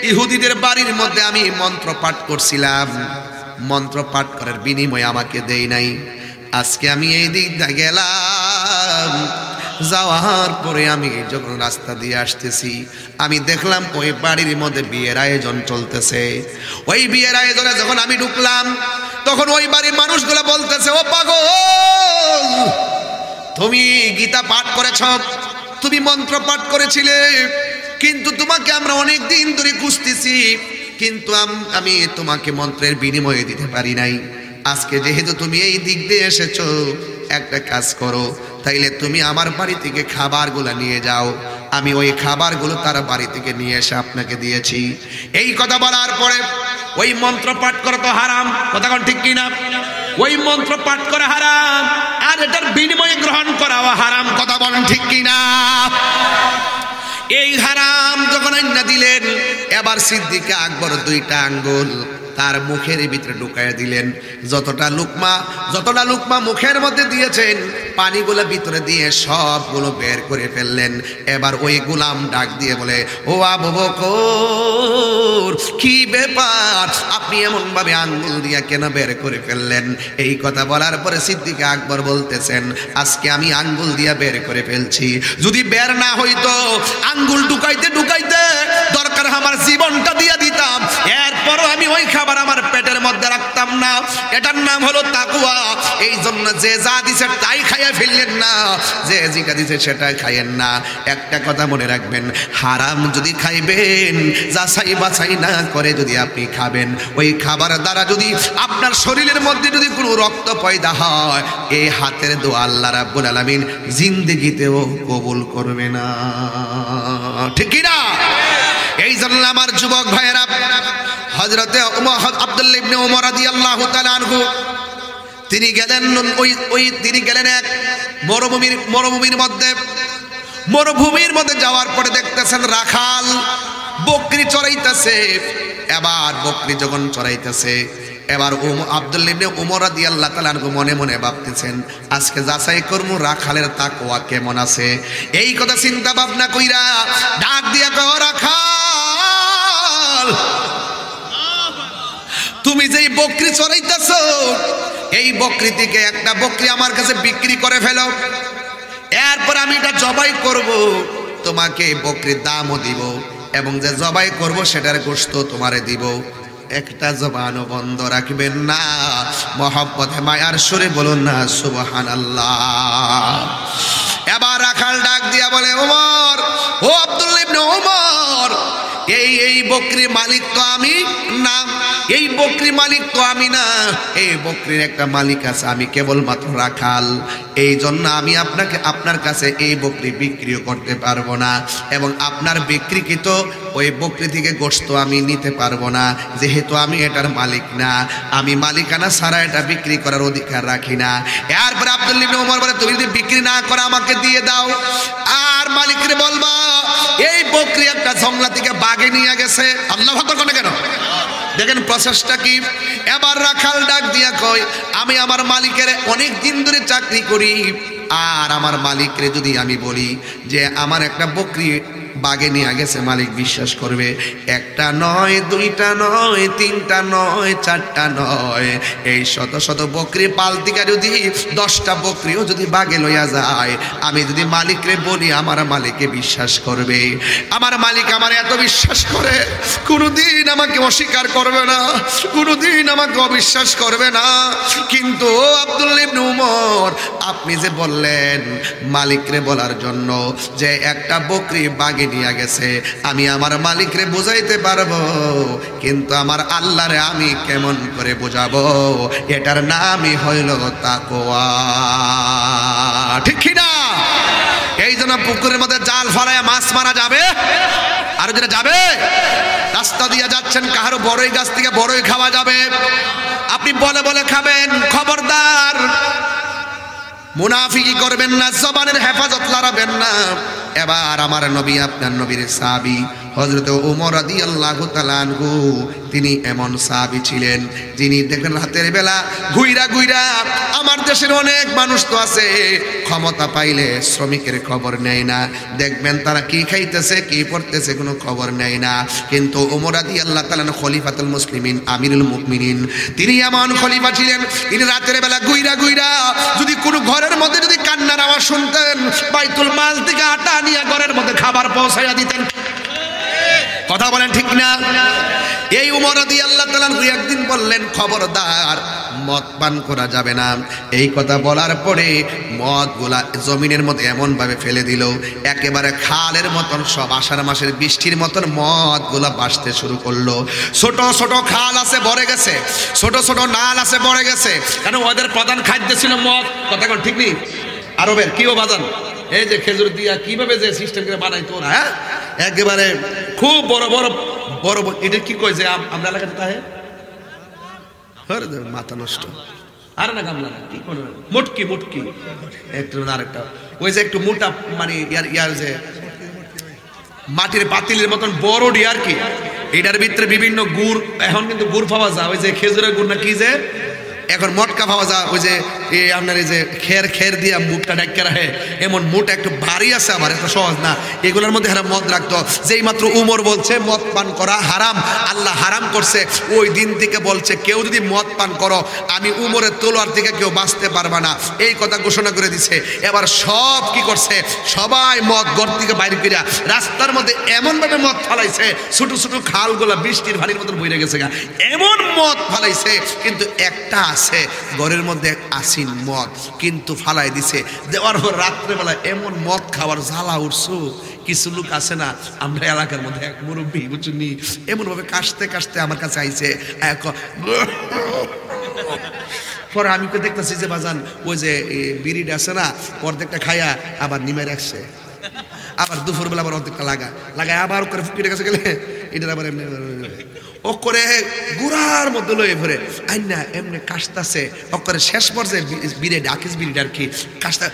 ইহুদিদের বাড়ির মধ্যে আমি মন্ত্র পাঠ করছিলাম, মন্ত্র পাঠ করার বিনিময়ে আমাকে দেই নাই। আজকে আমি এই দিক দিয়ে গেলাম, যাওয়ার পরে আমি যখন রাস্তা দিয়ে আসতেছি, আমি দেখলাম ওই বাড়ির মধ্যে বিয়ের আয়োজন চলতেছে। ওই বিয়ের আয়োজনে যখন আমি ঢুকলাম, তখন ওই বাড়ির মানুষগুলো বলতেছে, ও পাগল, তুমি গীতা পাঠ করেছ, তুমি মন্ত্র পাঠ করেছিলে, কিন্তু তোমাকে আমরা অনেক দিন ধরে খুঁজতেছি, কিন্তু আমি তোমাকে মন্ত্রের বিনিময়ে দিতে পারি নাই। আজকে যেহেতু তুমি এই দিক দিয়ে এসেছো, একটা কাজ করো, তাইলে তুমি আমার বাড়ি থেকে খাবারগুলো নিয়ে যাও, আমি ওই খাবারগুলো তার বাড়ি থেকে নিয়ে এসে আপনাকে দিয়েছি। এই কথা বলার পরে ওই মন্ত্র পাঠ করা তো হারাম, কথা কোন ঠিক কিনা? ওই মন্ত্র পাঠ করা হারাম, আর এটার বিনিময়ে গ্রহণ করাও হারাম, কথা বলেন ঠিক কিনা? এই হারাম যখন আইনা দিলেন, এবার সিদ্দিক আকবর 2টা আঙ্গুল তার মুখের ভিতরে ঢুকাইয়া দিলেন। যতটা লুকমা মুখের মধ্যে দিয়েছেন, পানিগুলো ভিতরে দিয়ে সবগুলো বের করে ফেললেন। এবার ওই গোলাম ডাক দিয়ে বলে, ও আবু বকর, কি ব্যাপার, আপনি এমন ভাবে আঙ্গুল দিয়া কেন বের করে ফেললেন? এই কথা বলার পরে সিদ্দিক আকবর বলতেছেন, আজকে আমি আঙ্গুল দিয়া বের করে ফেলছি, যদি বের না হইতো, আঙ্গুল ঢুকাইতে ঢুকাইতে দরকার আমার জীবনটা দিয়া দিতাম, এরপরও আমি ওই খাবার আমার পেটের মধ্যে রাখতাম না। এটার নাম হলো তাকওয়া। এই জন্য যে যা দিছে তাই খাইয়া ফেললেন না, যে যেটা দিছে সেটাই খাইয়েন না। একটা কথা মনে রাখবেন, হারাম যদি খাইবেন, যাচাই বাছাই না করে যদি আপনি খাবেন, ওই খাবার দ্বারা যদি আপনার শরীরের মধ্যে যদি কোনো রক্ত পয়দা হয়, এই হাতের দোয়া আল্লাহ রাব্বুল আলামিন জিন্দেগিতেও কবুল করবে না, ঠিক কি না? এই জন্য আমার যুবক ভাইয়েরা, হযরতে আব্দুল্লাহ ইবনে ওমর রাদিয়াল্লাহু তাআলা আনহু তিনি গেলেন এক মরুভূমির মধ্যে যাওয়ার পরে দেখতেছেন রাখাল বকরি চড়াইতেছে। এবার বকরি যখন চড়াইতেছে, এবার আব্দুল্লাহ ইবনে ওমর রাদিয়াল্লাহু তাআলা আনহু মনে মনে ভাবতেছেন, আজকে যাচাই করবো রাখালের তাকওয়া কেমন আছে। এই কথা চিন্তা ভাবনা কইরা ডাক দিয়া কও, রাখাল, তুমি যেই বকরি চড়াইতেছো, এই বকরি থেকে একটা বকরি আমার কাছে বিক্রি করে ফেলো, এরপর আমি এটা জবাই করব, তোমাকে বকরির দামও দিব, এবং যে জবাই করব সেটার গোশত তোমারে দিব। একটা জবানও বন্ধ রাখবেন না। মহব্বতে মায়ার সুরে বলুন না সুবহানাল্লাহ। এবার রাখাল ডাক দিয়া বলে, ওমর, ও আব্দুল্লাহ ইবনে ওমর, এই বকরির মালিক তো আমি না, এই বকরির মালিক তো আমি না, এই বকরির একটা মালিক আছে, আমি কেবলমাত্র রাখাল। এই জন্য আমি আপনার কাছে এই বকরি বিক্রিও করতে পারবো না, এবং আপনার বিক্রিকৃত ওই বকরি থেকে গোশত আমি নিতে পারবো না, যেহেতু আমি এটার মালিক না, আমি মালিকানা ছাড়া এটা বিক্রি করার অধিকার রাখি না। এরপরে আব্দুল্লাহ ইবনে ওমর বলে, তুমি যদি বিক্রি না করে আমাকে দিয়ে দাও, আর মালিকরে বলবা এই বকরি একটা জঙ্গলা থেকে বাগে নিয়ে গেছে। আল্লাহু আকবার কোন কেন? দেখেন প্রসেসটা কি। এবার রাখাল ডাক দিয়া কয়, আমি আমার মালিকের অনেক দিন ধরে চাকরি করি, আর আমার মালিকরে যদি আমি বলি যে আমার একটা বকরি বাগে নিয়ে গেছে, মালিক বিশ্বাস করবে। একটা নয়, দুইটা নয়, তিনটা নয়, চারটা নয়, এই শত শত বকরি পালতিকা যদি 10টা বকরিও যদি বাগে লইয়া যায়, আমি যদি মালিকরে বলি, আমার মালিকে বিশ্বাস করবে। আমার মালিক আমার এত বিশ্বাস করে, কোনোদিন আমাকে অস্বীকার করবে না, কোনোদিন আমাকে অবিশ্বাস করবে না। কিন্তু আব্দুল্লাহ ইবনে ওমর, আপনি যে বললেন মালিকরে বলার জন্য যে একটা বকরি বাগে নিয়ে গেছে, আমি আমার মালিকরে বুঝাইতে পারবো, কিন্তু আমার আল্লাহরে আমি কেমন করে বুঝাবো? এটার নামই হইল তাকওয়া, ঠিক কি না? এই জন্য পুকুরের মধ্যে জাল ফলায় মাছ মারা যাবে, আর যেটা যাবে রাস্তা দিয়ে যাচ্ছেন, কাহারো বড়ই গাছ থেকে বড়ই খাওয়া যাবে, আপনি বলে বলে খাবেন, খবরদার মুনাফিকি করবেন না, জবানের হেফাজত লড়াবেন না। এবার আমার নবী, আপনার নবীর সাহাবী হযরত ওমর রাদিয়াল্লাহু তাআলা আনহু, তিনি এমন সাহাবী ছিলেন যিনি দেখেন রাতের বেলা ঘুইরা ঘুইরা, আমার দেশের অনেক মানুষ তো আছে ক্ষমতা পাইলে শ্রমিকের খবর নেয় না, দেখবেন তারা কি খাইতেছে কি পড়তেছে কোনো খবর নেয় না। কিন্তু ওমর রাদিয়াল্লাহু তাআলা খলিফাতুল মুসলিমিন, আমিরুল মুমিনিন, তিনি এমন খলিফা ছিলেন, তিনি রাতের বেলা ঘুইরা ঘুইরা যদি কোনো ঘরের মধ্যে যদি কান্নার আওয়াজ শুনতেন, বাইতুল মাল থেকে আটা নিয়ে ঘরের মধ্যে খাবার পৌঁছাইয়া দিতেন। কথা বলেন ঠিক না? এই ওমর রাদিয়াল্লাহু তাআলা একদিন বললেন, খবরদার মদ পান করা যাবে না। এই কথা বলার পরে মদগুলা জমিনের মধ্যে এমন ভাবে ফেলে দিল, একেবারে খালের মতন, সব আষাঢ় মাসের বৃষ্টির মতন মদগুলা ভাসতে শুরু করলো। ছোট ছোট খাল আছে ভরে গেছে, ছোট ছোট নাল আছে ভরে গেছে, কারণ ওদের প্রধান খাদ্য ছিল মদ। কথা কোন ঠিক নেই? আরবের কিও বাজান, এই যে খেজুর দিয়া কিভাবে যে সিস্টেম করে বানাইতো না, হ্যাঁ একেবারে খুব বড় বড় বড়, এটা কি কয় যে আমরা এলাকাতে তাহে মাথা নষ্ট, আর না গামলা কি করে মুটকি মুটকি একটু, আরেকটা ওই যে একটু মোটা, মানে ইয়ার যে মাটির পাতিলের মতন বড় ডি আর কি, এটার ভিতরে বিভিন্ন গুড়, এখন কিন্তু গুড় পাওয়া যায়, ওই যে খেজুরের গুড় না কি যে, এখন মটকা পাওয়া যায়, ওই যে আপনার এই যে খের দিয়া মুখটা ডাক্কা রাখে, এমন মুঠ একটু ভারী আছে, আমার এত সহজ না। এগুলোর মধ্যে হারাম মদ রাখতো। যেই মাত্র উমর বলছে মদ পান করা হারাম, আল্লাহ হারাম করছে, ওই দিন থেকে বলছে কেউ যদি মদ পান করো, আমি উমরের তলোয়ার থেকে কেউ বাঁচতে পারবে না, এই কথা ঘোষণা করে দিছে। এবার সব কি করছে, সবাই মদ ঘর থেকে বাইরে ফিরা রাস্তার মধ্যে এমনভাবে মদ ফালাইছে, ছোট ছোট খালগুলা বৃষ্টির ভারীর মতন বইরে গেছে গা, এমন মদ ফালাইছে। কিন্তু একটা আছে ঘরের মধ্যে আসিন মদ, কিন্তু ফালাই দিছে। দেওয়ার পর রাত্রেবেলা এমন মদ খাওয়ার জ্বালা উঠছো, কিছু লোক আছে না, আমরা এলাকার মধ্যে এক মুরব্বী বুঝুনি, এমন ভাবে কাশতে কাশতে আমার কাছে আইছে, পরে আমি তো দেখতেছি যে বাজান ওই যে বিড়িটা আছে না, অর্ধেকটা খাইয়া আবার নিমে রাখছে, আবার দুপুরবেলা আবার অর্ধেকটা লাগায় আবার করে ফুকির কাছে গেলে এটার আবার এমনি ও করে গুড়ার মধ্যে লয়ে ভরে আইনা এমনি কাশতাছে, ও করে শেষ পর্যায়ে বিড়ে ডাকিস বিড়িটা আর কি কাশতা।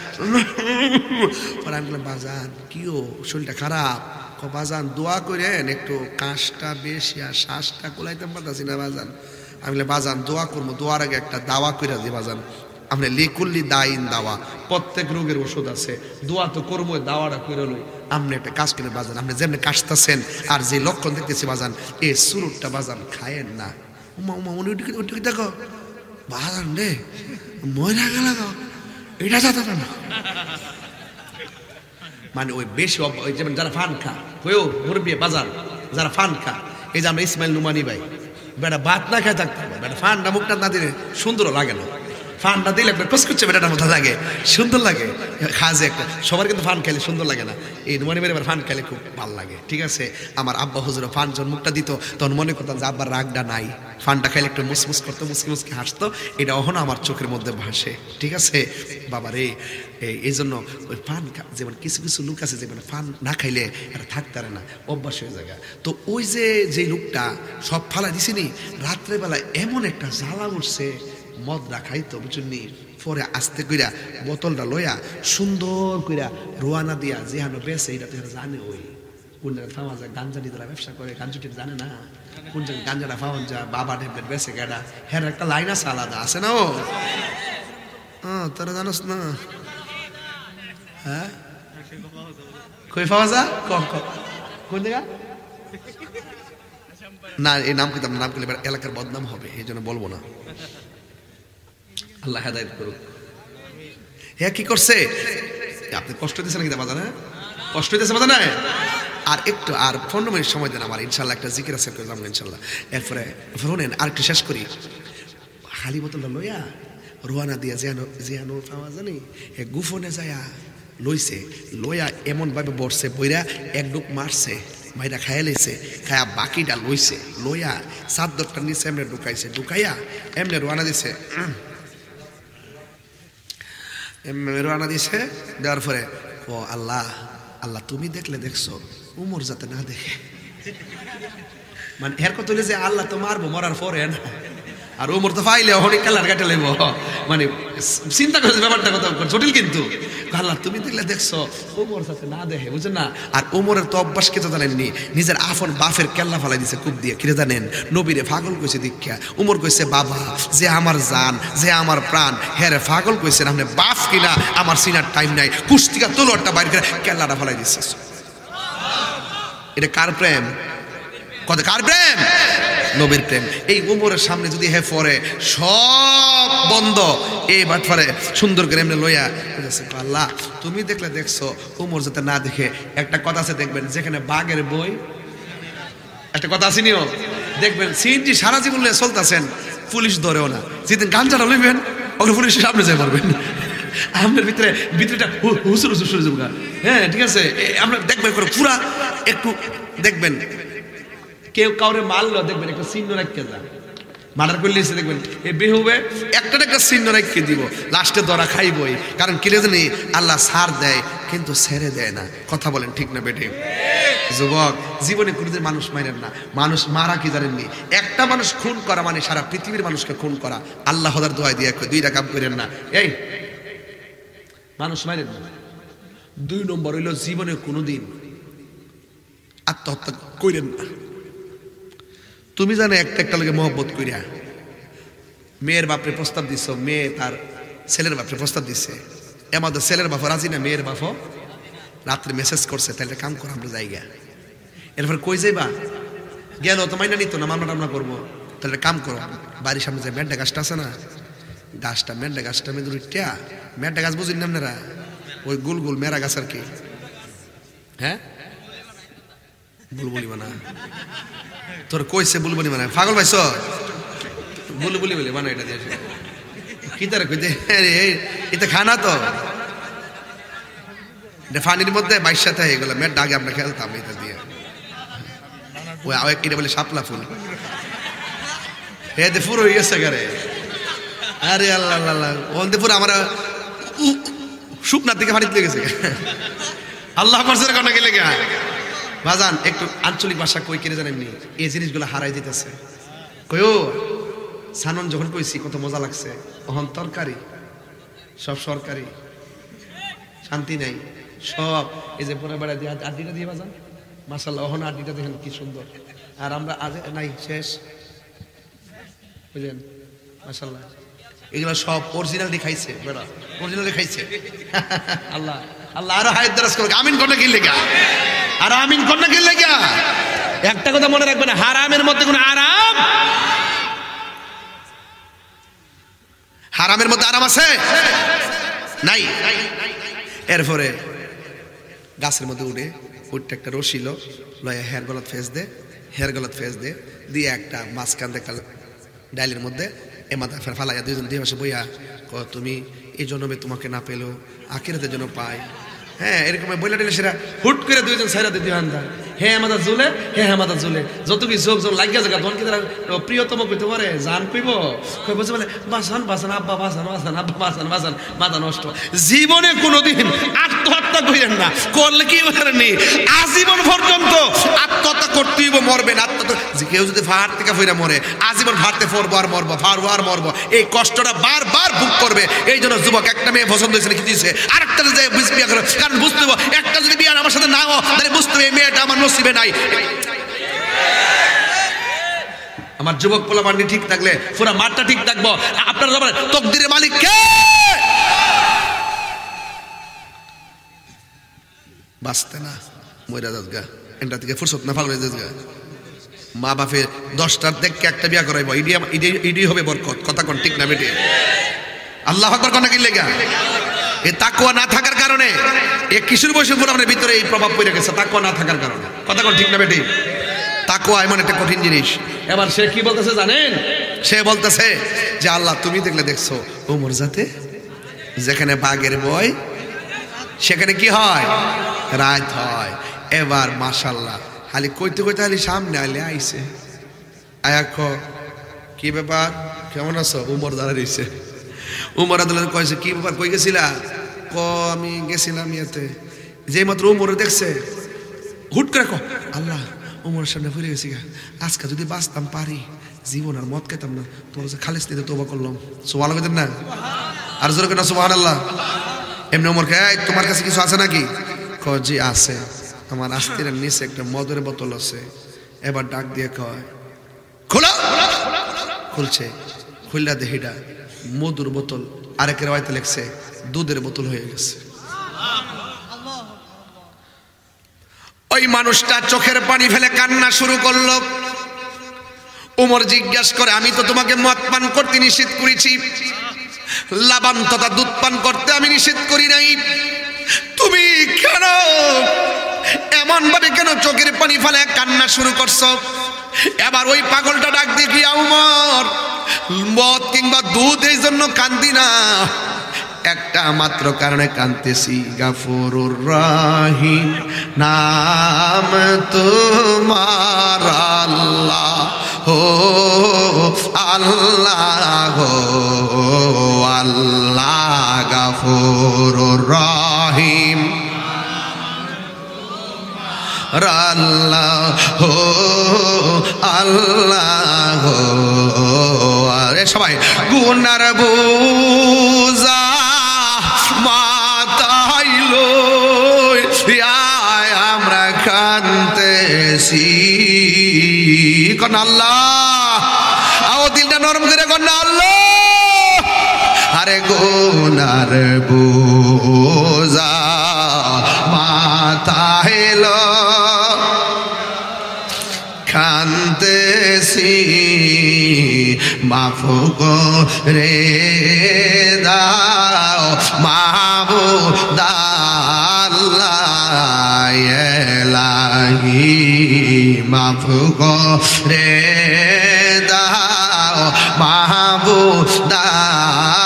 পরে আমি বললাম, বাজান কিও শরীরটা খারাপ? বাজান দোয়া করেন, একটু কাশটা বেশি আর শ্বাসটা কোলাইতে পারতাছি না বাজান। আমি বললাম, বাজান দোয়া করবো, দোয়ার আগে একটা দাওয়া করে দিই বাজান, আমরা লিকুল্লি দাইন দাওয়া, প্রত্যেক রোগের ওষুধ আছে, দোয়া তো করবো, দাওয়াটা করে লই। আপনি একটা কাজ করে বাজান, আপনি যেমনি কাশতেছেন আর যে লক্ষণ দেখতেছি বাজান, এই সুরুটটা বাজান খায়েন না। উমা উমা উনি উঠে দেখো বাজান রে ময়রা গেল, এটা যাতা না, মানে ওই বেশি যেমন যারা ফান খা হয়েও মুরব্বী বাজার, যারা ফান খা, এই যে আমরা ইসমাইল নুমানি ভাই, বেটা ভাত না খায় থাকতে হবে, বেটা ফানটা মুখটা না দিলে সুন্দর লাগে না। ফানটা দিলে একটা কুচকুচ্ছে বেটাটার মতো লাগে, সুন্দর লাগে, খাজে একটা। সবার কিন্তু ফান খেলে সুন্দর লাগে না, এই মনে মনে ফান খেলে খুব ভালো লাগে। ঠিক আছে, আমার আব্বা হুজুর ফান যখন মুখটা দিত তখন মনে করতাম যে আব্বার রাগটা নাই, ফানটা খেলে একটু মুসমুস করতো, মুসকি মুসকি হাসতো, এটা এখনো আমার চোখের মধ্যে ভাসে। ঠিক আছে বাবা রে, এই জন্য ওই ফান যেমন কিছু কিছু লোক আছে যেমন ফান না খাইলে এটা থাকতে পারে না, অভ্যাস হয়ে যায়। তো ওই যে লোকটা সব ফালা দিছিনি, রাত্রেবেলা এমন একটা জ্বালা উঠছে, মদ রাখাইতো বুঝুননি, পরে আস্তে কইরা বোতলটা লইয়া সুন্দর কইরা রোয়ানা দিয়া যেহানো বেছে, এটা তো জানে ওই কোন জায়গায় পাওয়া যায়, গাঞ্জা নিতে ব্যবসা করে, গাঞ্জুটির জানে না কোন জায়গায় গাঞ্জাটা পাওয়া যায়, বাবা ঢেপের বেছে গেডা, হ্যাঁ একটা লাইন আছে আলাদা, আছে না ও? তোরা জানোস না? হ্যাঁ কই পাওয়া যা, কোন জায়গা? না এই নাম কিন্তু নাম করলে এলাকার বদনাম হবে, এই জন্য বলবো না। আল্লাহ হেদায়েত করুক। হ্যাঁ কি করছে? আপনি কষ্ট দিয়েছেন নাকি বাজান? হ্যাঁ কষ্ট দিয়েছে বাজান। আর একটু আর 15 মিনিট সময় দেন আমার, ইনশাল্লাহ একটা জিকির আছে করে যাবো ইনশাল্লাহ। এরপরে শুনেন আর একটু শেষ করি। খালি বোতলটা লইয়া রোয়ানা দিয়া যেন পাওয়া জানি গুফনে যায়া লইছে, লইয়া এমন ভাবে বসছে বইরা এক ডুক মারছে, ভাইরা খাইয়া লইছে, খায়া বাকিটা লইছে, লইয়া চাদরটা নিচে এমনি ঢুকাইছে, ঢুকাইয়া এমনি রোয়ানা দিছে, রোয়ানা দিছে। দেওয়ার পরে ও আল্লাহ আল্লাহ তুমি দেখলে দেখছো, উমর যাতে না দেখে। মানে এর কথা হইলে যে আল্লাহ তো মারবো মরার পরে না, আর উমর তো পাইলে অনেক কালার কাটে লাইব, মানে চিন্তা করছে ব্যাপারটা কত জটিল। কিন্তু আল্লাহ তুমি দেখলে দেখছো, উমর যাতে না দেখে, বুঝছেন না? আর উমরের তো অভ্যাস কে তো জানেননি, নিজের আফন বাফের কেল্লা ফালাই দিছে কূপ দিয়ে, কিরে জানেন? নবীরে পাগল কইছে দীক্ষা। উমর কইছে বাবা যে আমার জান, যে আমার প্রাণ, হ্যাঁ রে পাগল কইছেন, আপনি বাপ কিনা আমার সিনার টাইম নাই, কুস্তিকা তোলরটা বাইর করে কেল্লাটা ফালাই দিচ্ছে। এটা কার প্রেম? কত কার প্রেম? নবীর প্রেম। এই উমরের সামনে যদি হে পরে সব বন্ধ, এই বাটফারে সুন্দর করে এমনি লইয়া আল্লাহ তুমি দেখলে দেখছো, উমর যাতে না দেখে। একটা কথা আছে দেখবেন, যেখানে বাঘের বই, একটা কথা আছে নিও, দেখবেন সিএনজি সারা জীবন লইয়া চলতেছেন, পুলিশ ধরেও না, যেদিন গাঞ্জাটা লইবেন ওকে পুলিশের সামনে যাই পারবেন, আপনার ভিতরেটা হুসুর হুসুর শুরু যাবো। হ্যাঁ ঠিক আছে, আমরা দেখবেন করে পুরা একটু দেখবেন, কেউ কাউরে মারলো দেখবেন একটা চিহ্ন রাখতে যা, মার্ডার করলে এসে দেখবেন এ বেহুবে একটা চিহ্ন রাখতে দিব, লাস্টে ধরা খাইবই। কারণ কি জানি আল্লাহ ছাড় দেয় কিন্তু ছেড়ে দেয় না। কথা বলেন ঠিক না বেটে? যুবক জীবনে কোনোদিন মানুষ মারেন না, মানুষ মারা কি জানেননি? একটা মানুষ খুন করা মানে সারা পৃথিবীর মানুষকে খুন করা। আল্লাহ হদার দোয়া দিয়ে দুইটা কাম করেন না, এই মানুষ মারেন না। 2 নম্বর হইল জীবনে কোনোদিন আত্মহত্যা করেন না। তুমি জানো একটা লোকে মহব্বত করিয়া মেয়ের বাপরে প্রস্তাব দিচ্ছ, মেয়ে তার ছেলের বাপরে প্রস্তাব দিচ্ছে, আমাদের ছেলের বাপ রাজি না, মেয়ের বাপ রাত্রে মেসেজ করছে, তাহলে কাম করো আমরা জায়গা। এরপর কই যাইবা, গেল তো মাইনা নিত না, মামলা টামলা করবো, তাহলে কাম করো বাড়ির সামনে যে মেড্ডা গাছটা আছে না, গাছটা মেড্ডা গাছটা মেদুর টিয়া, মেড্ডা গাছ বুঝিনি আপনারা, ওই গুল গুল মেরা গাছ আর কি, হ্যাঁ বুলবুলি বানা, তোর কইছে বুলবুলি বানায়, পাগল পাইছ? বুলবুলি বলে বানা, এটা দিয়েছে কি তার কইতে, এটা খানা তো এটা ফানির মধ্যে বাইশ সাথে হয়ে গেল, মেয়ের ডাকে আমরা খেলতাম এটা দিয়ে, ওই এটা বলে শাপলা ফুল, এতে পুরো হয়ে গেছে গারে। আরে আল্লাহ আল্লাহ, ওতে পুরো আমরা শুকনার দিকে ফানিতে লেগেছে। আল্লাহ পারছে কোনা গেলে গা বাজান, একটু আঞ্চলিক ভাষা কই কিনে জানেননি, এই জিনিসগুলো হারাই যেতেছে। কইও সানন যখন কইছি কত মজা লাগছে, ওহন তরকারি সব সরকারি, শান্তি নাই সব। এই যে পরে বেড়া দিয়ে আড্ডিটা দিয়ে বাজান, মাশাআল্লাহ ওহন আড্ডিটা দেখেন কি সুন্দর। আর আমরা আজ নাই শেষ, বুঝলেন? মাশাআল্লাহ এগুলো সব অরিজিনাল দেখাইছে, বেড়া অরিজিনাল দেখাইছে। আল্লাহ আল্লাহ আরো হায়াত দারাজ করুক। আমিন কোন কি লেগা, আর আমিন কোন কি লেগা। একটা কথা মনে রাখবেন, হারামের মধ্যে কোনো আরাম, হারামের মধ্যে আরাম আছে নাই। এরপরে গাছের মধ্যে উঠে একটা রশি লয়া হেয়ার গলাত ফেস দে, হেয়ার গলাত ফেস দে দিয়ে একটা মাঝখান একটা ডাইলের মধ্যে এ মাথা ফের ফালাইয়া দুইজন দিয়ে বসে বইয়া তুমি এই জন্মে তোমাকে না পেলেও আখিরাতের জন্য পাই। হ্যাঁ, এরকম বইলা দিলে সেটা হুট করে দুইজন সাইরা দিতে হান্দা হে মাথা ঝুলে হে মাথা ঝুলে যতটুকু যোগ যোগ লাগিয়া জায়গা তখন কি তারা প্রিয়তম কইতে পারে জান কইব কই বসে বলে বাসান বাসান আব্বা বাসান বাসান আব্বা বাসান বাসান মাথা নষ্ট। জীবনে কোনোদিন আত্মহত্যা কইেন না, করলে কি পারেননি আজীবন পর্যন্ত আত্মহত্যা করতেই মরবেন। আত্মহত্যা কেউ যদি ফাড় থেকে ফিরে মরে আজীবন ফাড়তে ফরবো আর মরবো, ফাড়বো আর মরবো, এই কষ্টটা বারবার ভোগ করবে। এই জন্য যুবক একটা মেয়ে পছন্দ হয়েছে কি দিয়েছে আরেকটা যে বিয়ে করে, কারণ বুঝতে হবে একটা যদি বিয়ে আমার সাথে না হয় তাহলে বুঝতে হবে এই মেয়েটা আমার নসিবে নাই। আমার যুবক পোলাপান্ডি ঠিক থাকলে পুরা মাঠটা ঠিক থাকবো। আপনারা বলেন তকদিরের মালিক কে? বাঁচতে না মইরা যাসগা, এটা থেকে ফুরসত না পাগল হয়ে যাসগা। মা বাপে 10টার দেখকে একটা বিয়া করাইবো, ইডি হবে বরকত। কথা কোন ঠিক না বেটি? আল্লাহু আকবার কোন কি লেগা? এই তাকওয়া না থাকার কারণে এই কিশোর বয়সের পোলাপানের ভিতরে এই প্রভাব পড়ে গেছে, তাকওয়া না থাকার কারণে। কথা কোন ঠিক না বেটি? তাকওয়া এমন একটা কঠিন জিনিস। এবার সে কি বলতেছে জানেন? সে বলতেছে যে আল্লাহ তুমি দেখলে দেখছো ওমর জাতে যেখানে বাঘের বয় সেখানে কি হয়? রাত হয়। এবার মাশাআল্লাহ খালি কইতে কইতে খালি সামনে আইলে আইছে আয়া কি ব্যাপার কেমন আছো? উমর দাঁড়া রইছে। উমর আদুল্লাহ কয়েছে কি ব্যাপার কই গেছিলা? আমি গেছিলাম ইয়েতে। যে মাত্র উমর দেখছে হুট করে আল্লাহ উমরের সামনে ফিরে গেছি গা, আজকে যদি বাঁচতাম পারি জীবন আর মদ খেতাম না, তোমার খালিস নিতে তোবা করলাম। সুবহানাল্লাহ কইতেন না? আর জোরে কেন সুবহানাল্লাহ? এমনি উমরকে তোমার কাছে কিছু আছে নাকি? জি আছে, আমার আস্তিরের নিচে একটা মদের বোতল আছে। এবার ডাক দিয়ে কয় খোলা। খুলছে, খুললা দেহিটা মধুর বোতল, আরেকের রাইতে লেখছে দুধের বোতল হয়ে গেছে। ওই মানুষটা চোখের পানি ফেলে কান্না শুরু করলো। উমর জিজ্ঞাসা করে আমি তো তোমাকে মদ পান করতে নিষেধ করেছি, লাবান তথা দুধ পান করতে আমি নিষেধ করি নাই, তুমি কেন এমন ভাবে কেন চোখের পানি ফেলে কান্না শুরু করছো? এবার ওই পাগলটা ডাক দিয়ে কি উমর মদ কিংবা দুধ এই জন্য কান্দি না, একটা মাত্র কারণে কাঁদতেছি, গাফুরুর রহিম নাম তোমার আল্লাহ হো আল্লাহ হো আল্লাহ গাফুরুর রহিম আল্লাহ হো আল্লাহ হো। আরে সবাই গুনার বুঝা মাতাইলো আমরা কাঁদতেছি কোন আল্লাহ। আও দিলটা নরম করে কোন আল্লাহ। আরে গুনার বুঝা মাতাইলো কাঁদতেছি মাফ করে দাও মাহবুব আল্লাহ এলাহি মাফ করে দাও মাহবুব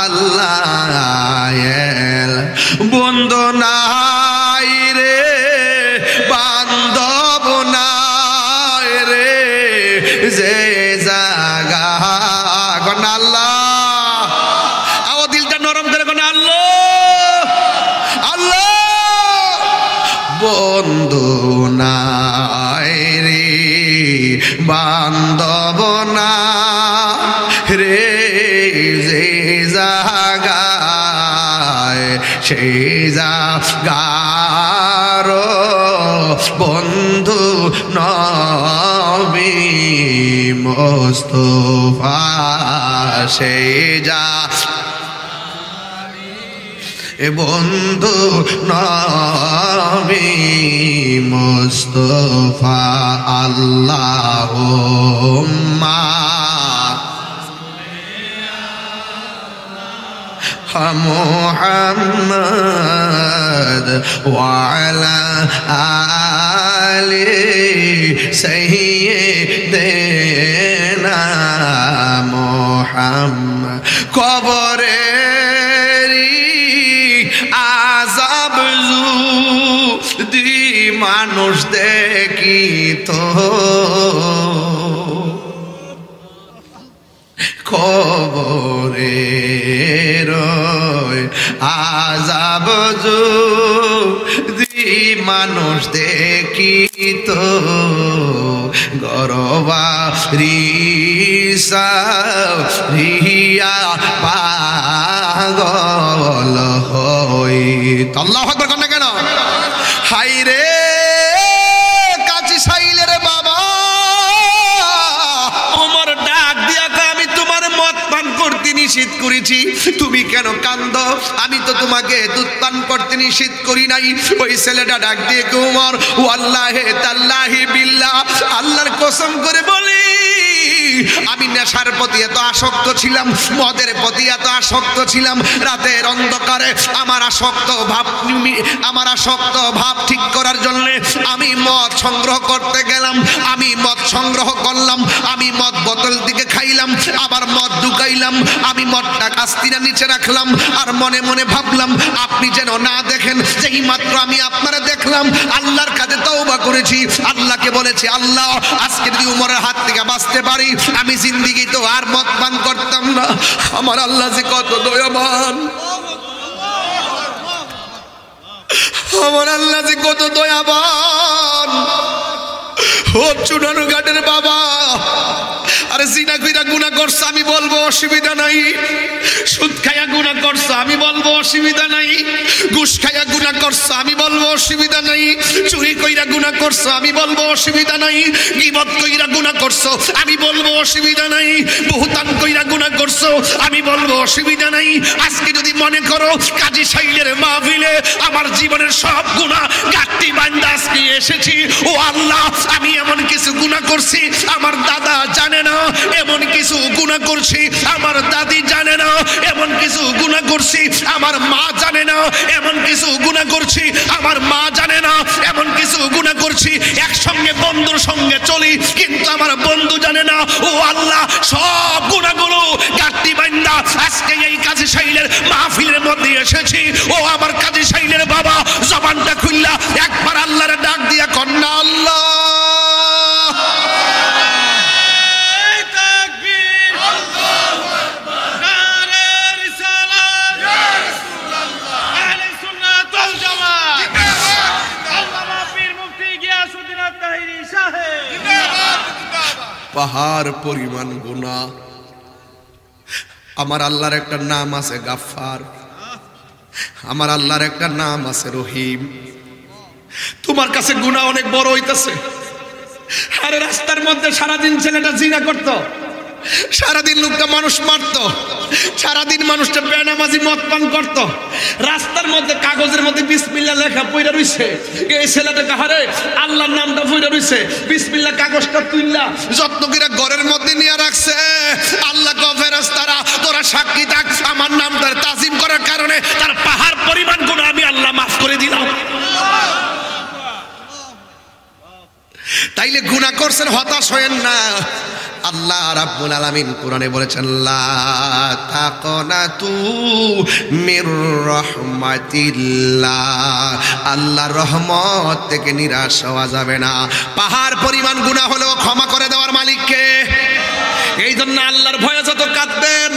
আল্লাহ বন্ধু নাই রে বান্ধব নাই রে যে জাগা কোন আল্লাহ। আও দিলটা নরম করে কোন আল্লাহ আল্লাহ। বন্ধু নাই রে বান্ধব না রে যে জাগায় সেই জাগার বন্ধু নবী মুস্তাফা সেই যা এ বন্ধু নবী মুস্তাফা আল্লাহুম্মা মুহাম্মদ ওয়া আলা আলি সাইয়্যিদিনা মুহাম্মদ কবরেরি আযাব যদি মানুষ দেখিত, কবরের আযাব যদি মানুষ দেখিত, গরবারি রিয়া পাগল হইত। আল্লাহু আকবার কোন কেন? হায় রে কাজী সাইলের বাবা, ওমর ডাক দিয়া আমি তোমার মদ পান করতে নিষেধ করেছি, তুমি কেন কান্দো? আমি তো তোমাকে দুধ পান করতে নিষেধ করি নাই। ওই ছেলেটা ডাক দিয়ে ওমর, ওয়াল্লাহি তাল্লাহি বিল্লাহ, আল্লাহর কসম করে বলি আমি নেশার প্রতি এত আসক্ত ছিলাম, মদের প্রতি এত আসক্ত ছিলাম, রাতের অন্ধকারে আমার আসক্ত ভাব ঠিক করার জন্য আমি মদ সংগ্রহ করতে গেলাম। আমি মদ সংগ্রহ করলাম, আমি মদ বোতল দিকে খাইলাম, আবার মদ ঢুকাইলাম, আমি মদটা কাস্তিনা নিচে রাখলাম, আর মনে মনে ভাবলাম আপনি যেন না দেখেন। যেই মাত্র আমি আপনারা দেখলাম, আল্লাহর কাছে তওবা করেছি, আল্লাহকে বলেছি আল্লাহ আজকে যদি উমরের হাত থেকে বাঁচতে পারি আমি জিন্দেগি তো আর মদ পান করতাম না। আমার আল্লাহ যে কত দয়াবান, আমার আল্লাহ যে কত দয়াবান। ও চুনানো ঘাটের বাবা, আরে জিনা কইরা গুনাহ করছ আমি বলবো অসুবিধা নাই, সুদ খায়া গুনাহ করছ আমি বলবো অসুবিধা নাই, ঘুষ খায়া গুনাহ করছ আমি বলবো অসুবিধা নাই, চুরি কইরা গুনাহ করছ আমি বলবো অসুবিধা নাই, গীবত কইরা গুনাহ করছ আমি বলবো অসুবিধা নাই, বহুতান কইরা গুনাহ করছ আমি বলবো অসুবিধা নাই। আজকে যদি মনে করো কাজী সাইলের মাহফিলে আমার জীবনের সব গুনাহ গাঁটটি বান্দা আজকে এসেছি, ও আল্লাহ আমি এমন কিছু গুনাহ করছি আমার দাদা জানে না, এমন কিছু গুনাহ করছি আমার দাদি জানে না, এমন কিছু গুনাহ করছি আমার মা জানে না, এমন কিছু গুনাহ করছি আমার মা জানে না, এমন কিছু গুনাহ করছি একসঙ্গে বন্ধুর সঙ্গে চলি কিন্তু আমার বন্ধু জানে না। ও আল্লাহ সব গুনাহগুলো গাঁটটি বান্দা আজকে এই কাজী সাইলের মাহফিলের মধ্যে এসেছি। ও আমার কাজী সাইলের বাবা, জবানটা খুললা একবার আল্লাহর ডাক দিয়া কন্যা আল্লাহ পাহাড় পরিমাণ গুনাহ। আমার আল্লাহর একটা নাম আছে গাফফার, আমার আল্লাহর একটা নাম আছে রহিম। তোমার কাছে গুনাহ অনেক বড় হইতাছে। আরে রাস্তার মধ্যে সারাদিন ছেলেটা জিনা করত, সারাদিন লোকটা মানুষ মারত, সারাদিন মানুষটা বেনামাজি মদ পান করত, রাস্তার মধ্যে কাগজের মধ্যে বিসমিল্লাহ লেখা পইরা রইছে, এই ছেলেটা কাহারে আল্লাহর নামটা পইরা রইছে, বিসমিল্লাহ কাগজটা তুইলা যত্ন করে ঘরের মধ্যে নিয়ে রাখছে। আল্লাহ কয় ফেরেশতারা তোরা সাক্ষী থাক, আমার নামটা তাজিম করার কারণে তার পাহাড় পরিমাণ গুনাহ আমি আল্লাহ মাফ করে দিলাম। তাইলে গুনাহ করছেন হতাশ হয়েন না। আল্লাহ রাব্বুল আলামিন কোরআনে বলেছেন লা তাকনাতু মির রাহমাতিল্লাহ, আল্লাহর রহমত থেকে নিরাশ হওয়া যাবে না। পাহাড় পরিমাণ গুনাহ হলেও ক্ষমা করে দেওয়ার মালিককে। এই জন্য আল্লাহর ভয়ে যত কাঁদবেন,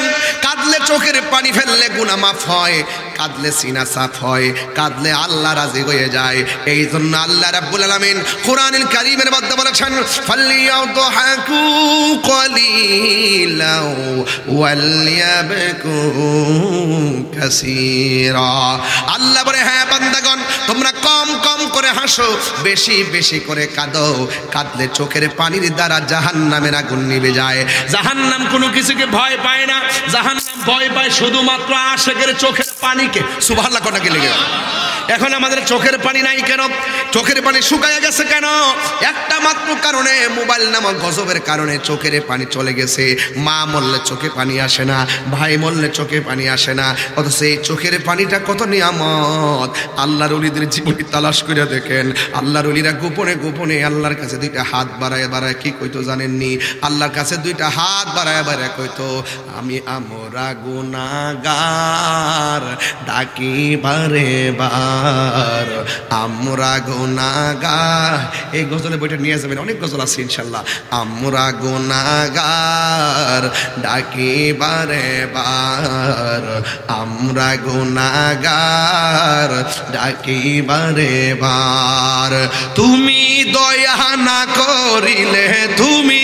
কাঁদলে চোখের পানি ফেললে গুনাহ মাফ হয়, কাঁদলে সিনা সাফ হয়, কাঁদলে আল্লাহ রাজি হয়ে যায়। এই জন্য আল্লাহ রাব্বুল আলামিন কোরআনুল কারীমের মধ্যে বলেছেন ফালিয়াদহাকু কলিলাও ওয়ালিয়াবকু কাসীরা। আল্লাহ বলে হ্যাঁ বান্দাগণ তোমরা কম কম করে হাসো, বেশি বেশি করে কাঁদো, কাঁদলে চোখের পানির দ্বারা জাহান্নামের আগুন নিভে যায়। জাহান্নাম কোনো কিছুকে ভয় পায় না, জাহান্নাম ভয় পায় শুধুমাত্র আশিকের চোখের পানিকে। সুবহানাল্লাহ, কোনটাকে লেগে এখন আমাদের চোখের পানি নাই কেন? চোখের পানি শুকায় গেছে কেন? একটা মাত্র কারণে, মোবাইল নামক গজবের কারণে চোখের পানি চলে গেছে। মা মরলে চোখে পানি আসে না, ভাই মরলে চোখে পানি আসে না, অথচ এই চোখের পানিটা কত নিয়ামত। আল্লাহর ওলিদের জীবনী তালাশ করে দেখেন, আল্লাহর ওলিরা গোপনে গোপনে আল্লাহর কাছে দুইটা হাত বাড়ায় বাড়ায় কি কইতো জানেননি? আল্লাহর কাছে দুইটা হাত বাড়ায় বাড়ায় কইতো, আমি আমরা গুনাহগার ডাকি বারে বার, আমরা গুনাহগার। এই গজলের বইটা নিয়ে যাবেন, অনেক গজল আছে ইনশাল্লাহ। আমরা গুনাহগার ডাকি বারে বার, আমরা গুনাহগার ডাকি বারে বার। তুমি দয়া না করিলে, তুমি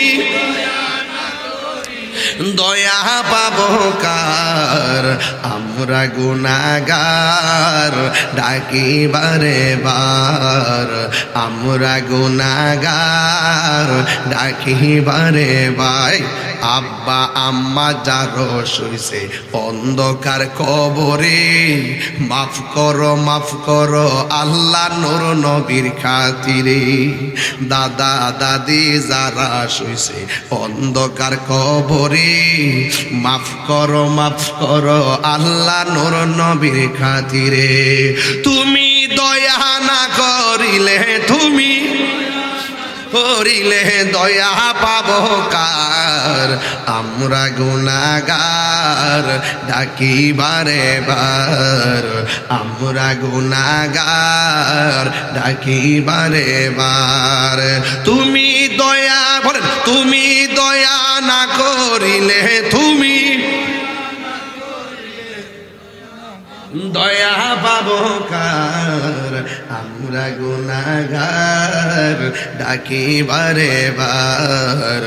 দয়া পাবো কার? আমরা গুনাহগার ডাকি বারে বার, আমরা গুনাহগার ডাকি বারে বার। আব্বা আম্মা যারো শুইছে অন্ধকার কবরে, মাফ করো আল্লাহ নূর নবীর খাতিরে। দাদা দাদি যারা শুইছে অন্ধকার কবরে, মাফ করো আল্লাহ নূর নবীর খাতিরে। তুমি দয়া না করিলে, তুমি করিলে দয়া পাবো কার? আমরা গুনাহগার ডাকি বারে বার, আমরা গুনাহগার ডাকি বারে বার। তুমি দয়া, বলেন, তুমি দয়া না করিলে, তুমি দয়া পাবো কার? আমরা গুনাহগার ডাকি বারে বার,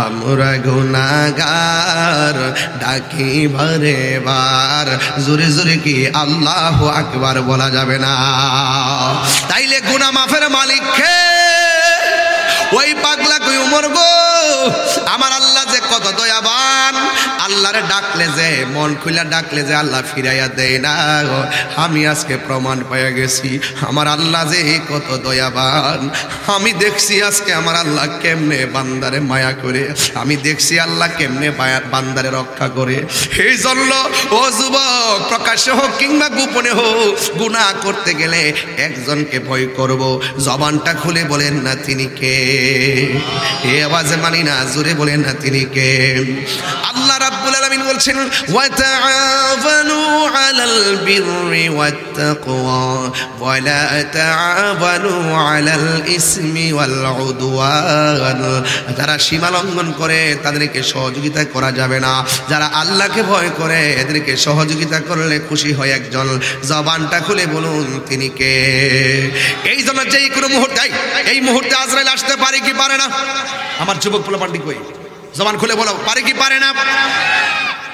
আমরা গুনাহগার ডাকি বারে বার। জোরে জোরে কি আল্লাহু আকবার বলা যাবে না? তাইলে গুনাহ মাফের মালিক কে? ওই পাগলা কই উমর গো, আমার আল্লাহ যে কত দয়াবান। আল্লাহরে ডাকলে যে, মন খুলে ডাকলে যে আল্লাহ ফিরাইয়া দেয় না। আমি আজকে প্রমাণ পেয়ে গেছি আমার আল্লাহ যে কত দয়াবান। আমি দেখছি আজকে আমার আল্লাহ কেমনে বান্দারে মায়া করে, আমি দেখছি আল্লাহ কেমনে বান্দারে রক্ষা করে। এই জন্য ও যুবক, প্রকাশ্যে হোক কিংবা গোপনে হোক, গুনাহ করতে গেলে একজনকে ভয় করব। জবানটা খুলে বলেন না তিনি কে? এ আওয়াজে মানি না, জোরে বলেন না তিনি কে? আল্লাহ রাব্বুল আলামিন বলছেন, ওয়া তাআওয়ানু আলাল বিররি ওয়াত তাকওয়া ওয়া লা তাআওয়ানু আলাল ইসমি ওয়াল উদওয়ান। যারা সীমা লঙ্ঘন করে তাদেরকে সহযোগিতা করা যাবে না। যারা আল্লাহকে ভয় করে এদেরকে সহযোগিতা করলে খুশি হয় একজন। জবানটা খুলে বলুন তিনি কে? এই জন্য যেই কোনো মুহূর্তে, এই মুহূর্তে আজরাইল আসতে পারে কি পারে না? আমার যুবক পোলাপান্ডি কই, জবান খুলে বলো, পারে কি পারে না?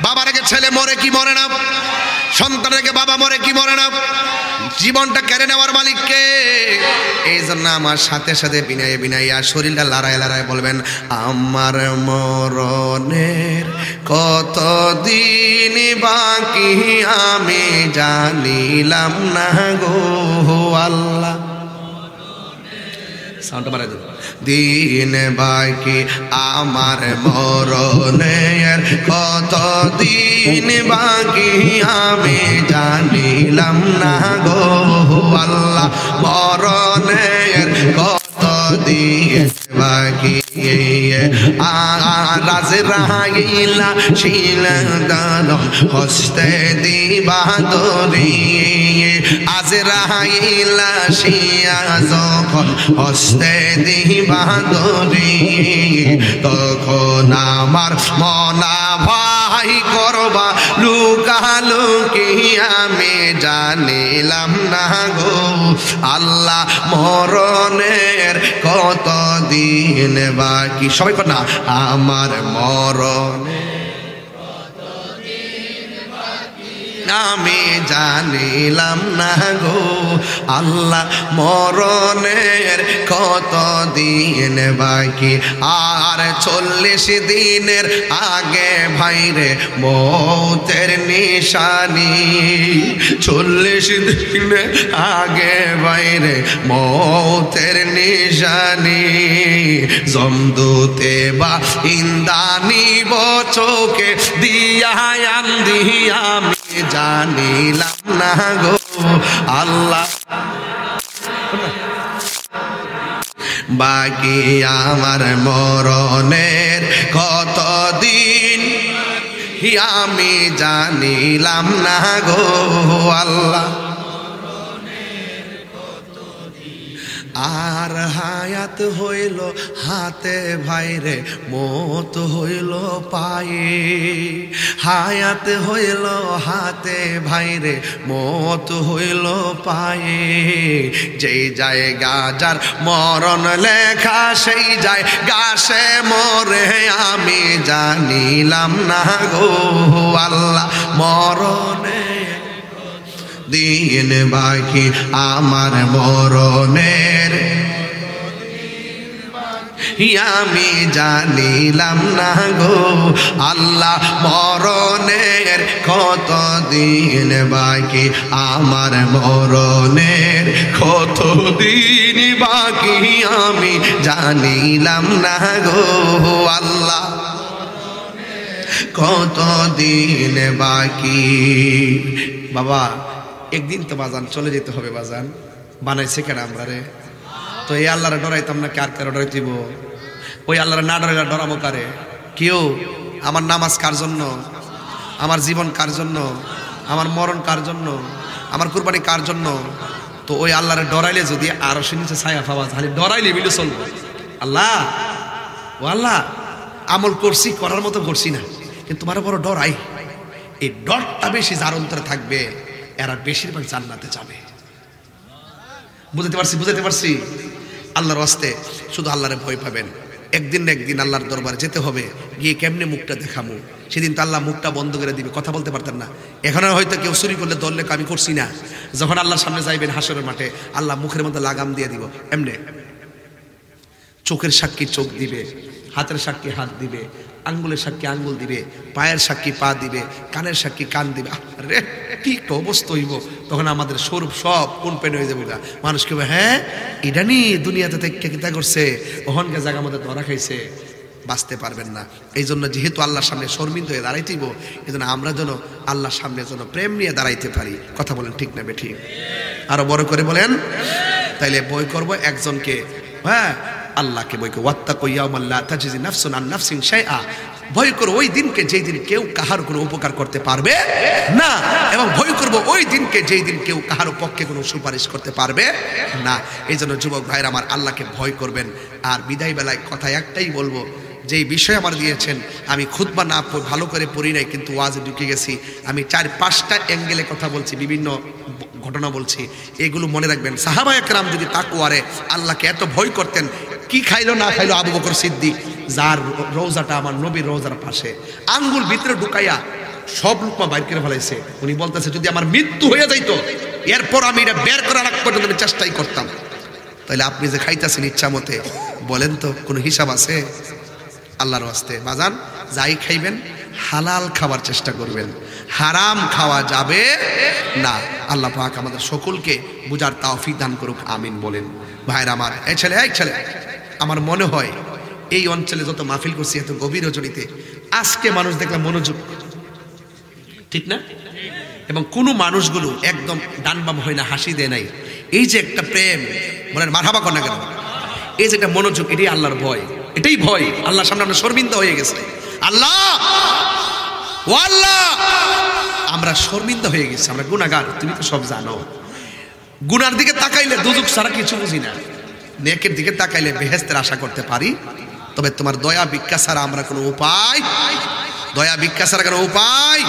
বাবার আগে ছেলে মরে কি মরে না? সন্তানের আগে বাবা মরে কি মরে না? জীবনটা কেড়ে নেওয়ার মালিক কে? এই জন্য আমার সাথে সাথে বিনায় বিনাইয়া শরীরটা লড়াই লড়াই বলবেন, আমার মরণের কত দিন বাকি আমি জানিলাম না গো আল্লাহ। সাউন্ডটা বাড়াই দেন। দিন বাকি আমার মরণের কত দিন বাকি আমি জানিলাম না গো আল্লাহ। মরণের কত দিন বাকি আজরাইল শিলদান হস্তে দিবা দরি। আজরাইল শিয়া যখন হস্তে দিবা দরি, তখন আমার মনা ভাই করবা লুকালুকি আমি জানিলাম না গো আল্লাহ। মরণের কত দিন বাকি, সবাই কর না, আমার মরণের কত দিন বাকি আমি জানিলাম না গো আল্লাহ মরণের কত দিন বাকি, আর 40 দিনের আগে ভাইরে মৌতের নিশানি, 40 দিনের আগে ভাইরে মৌতের নিশানি, জমদূতে বা ইন্দানি চোখে দিয়া আন্দি আমি জানিলাম না গো আল্লাহ বাকি আমার মরণের কত দিন আমি জানিলাম না গো আল্লাহ। আর হায়াত হইল হাতে ভাইরে মত হইল পায়ে, হায়াত হইল হাতে ভাইরে মত হইল পায়ে, যেই জায়গা যার মরণ লেখা সেই যায় গাছে মরে আমি জানিলাম না গো আল্লাহ মরণে দিন বাকি আমার মরণের আমি জানিলাম না গো আল্লাহ মরণের কত দিন বাকি আমার মরণের কত দিন বাকি আমি জানিলাম না গো আল্লাহ কত দিন বাকি। বাবা একদিন তো বাজান চলে যেতে হবে, বাজান বানাইছে কেন আমরা রে? তো এই আল্লাহরে ডরাইতাম না, কার কার ডরাইতিব? ওই আল্লাহরে না ডরাইলে ডরাবো কারে? কেউ আমার নামাজ কার জন্য, আমার জীবন কার জন্য, আমার মরণ কার জন্য, আমার কুরবানি কার জন্য? তো ওই আল্লাহরে ডরাইলে যদি আরো সে নিচে ছায়া পাওয়া, তাহলে ডরাইলে মিলে চলবো। আল্লাহ ও আল্লাহ আমল করছি, করার মতো করছি না, কিন্তু তোমার বড় ডরাই। এই ডরটা বেশি যার অন্তরে থাকবে এরা বেশিরভাগ জান্নাতে যাবে। বুঝাতে পারছি? আল্লাহর ওয়াস্তে শুধু আল্লাহরে ভয় পাবেন। একদিন না একদিন আল্লাহর দরবারে যেতে হবে, গিয়ে কেমনে মুখটা দেখামু? সেদিন তো আল্লাহ মুখটা বন্ধ করে দিবে, কথা বলতে পারতেন না। এখন হয়তো কেউ চুরি করলে ধরলে আমি করছি না, যখন আল্লাহর সামনে যাইবেন হাসরের মাঠে আল্লাহ মুখের মধ্যে লাগাম দিয়ে দিব। এমনে চোখের সাক্ষী চোখ দিবে, হাতের সাক্ষী হাত দিবে, আঙ্গুলের সাক্ষী আঙ্গুল দিবে, পায়ের সাক্ষী পা দিবে, কানের সাক্ষী কান দিবে। আরে কি অবস্থা হইব তখন আমাদের স্বরূপ সব কোন পেন হয়ে যাবে। মানুষ কেবে হ্যাঁ এটা নি দুনিয়াতে থেকে কিতা করছে, ওহনকে জায়গা মধ্যে ধরা খাইছে, বাঁচতে পারবেন না। এই জন্য যেহেতু আল্লাহর সামনে শর্মিন্দ হয়ে দাঁড়াইতেইব, এই জন্য আমরা যেন আল্লাহর সামনে যেন প্রেম নিয়ে দাঁড়াইতে পারি। কথা বলেন ঠিক না বেঠিক? আরো বড় করে বলেন। তাইলে বই করব একজনকে, হ্যাঁ আল্লাহকে বই করবো। ওয়াত্তাকু ইয়াওমান লা তাজজি নাফসুন আন নাফসিন শাইআ, ভয় করো ওই দিনকে যেই দিন কেউ কাহার কোনো উপকার করতে পারবে না, এবং ভয় করবো ওই দিনকে যেই দিন কেউ কাহার পক্ষে কোনো সুপারিশ করতে পারবে না। এই জন্য যুবক ভাইরা আমার আল্লাহকে ভয় করবেন। আর বিদায় বেলায় কথা একটাই বলবো, যেই বিষয় আমার দিয়েছেন আমি খুতবা না ভালো করে পড়ি নাই, কিন্তু ওয়াজে ঢুকে গেছি। আমি 4-5টা অ্যাঙ্গেলে কথা বলছি, বিভিন্ন ঘটনা বলছি, এগুলো মনে রাখবেন। সাহাবা একরাম যদি তাকওয়ারে আল্লাহকে এত ভয় করতেন, কি খাইলো না খাইলো আবু বকর সিদ্দিক, যার রওজাটা আমার নবীর রওজার পাশে, আঙ্গুল ভিতরে ঢুকাইয়া সব লুকমা বাইর করে ফেলাইছে। উনি বলতেছে যদি আমার মৃত্যু হয়ে যাইতো এরপর আমি এটা বের করার আগ পর্যন্ত আমি চেষ্টাই করতাম। তাহলে আপনি যে খাইতেছেন ইচ্ছা মতে, বলেন তো কোনো হিসাব আছে? আল্লাহর ওয়াস্তে বাজান যাই খাইবেন হালাল খাওয়ার চেষ্টা করবেন, হারাম খাওয়া যাবে না। আল্লাহ পাক আমাদের সকলকে বুঝার তৌফিক দান করুক, আমিন বলেন। ভাইরা আমার, এই ছেলে আমার মনে হয় এই অঞ্চলে যত মাহফিল করছি এত গভীর রজনীতে আজকে মানুষ দেখলাম মনোযোগ, ঠিক না? এবং কোন মানুষগুলো একদম ডান বাম হয় না, হাসি দেয় নাই। এই যে একটা প্রেম, বলেন মারহাবা কর না কেন, এই যে একটা মনোযোগ, এটাই আল্লাহর ভয়, এটাই ভয়। আল্লাহর সামনে আমরা শর্মিন্দা হয়ে গেছে। আল্লাহ ও আল্লাহ, আমরা শর্মিন্দা হয়ে গেছি, আমরা গুনাহগার, তুমি তো সব জানো। গুনার দিকে তাকাইলে দুজক ছাড়া কিছু বুঝি না, নেকের দিকে তাকাইলে বেহেশতের আশা করতে পারি। তবে তোমার দয়া ভিক্ষা ছাড়া আমরা কোনো উপায়, দয়া ভিক্ষা ছাড়া কোনো উপায়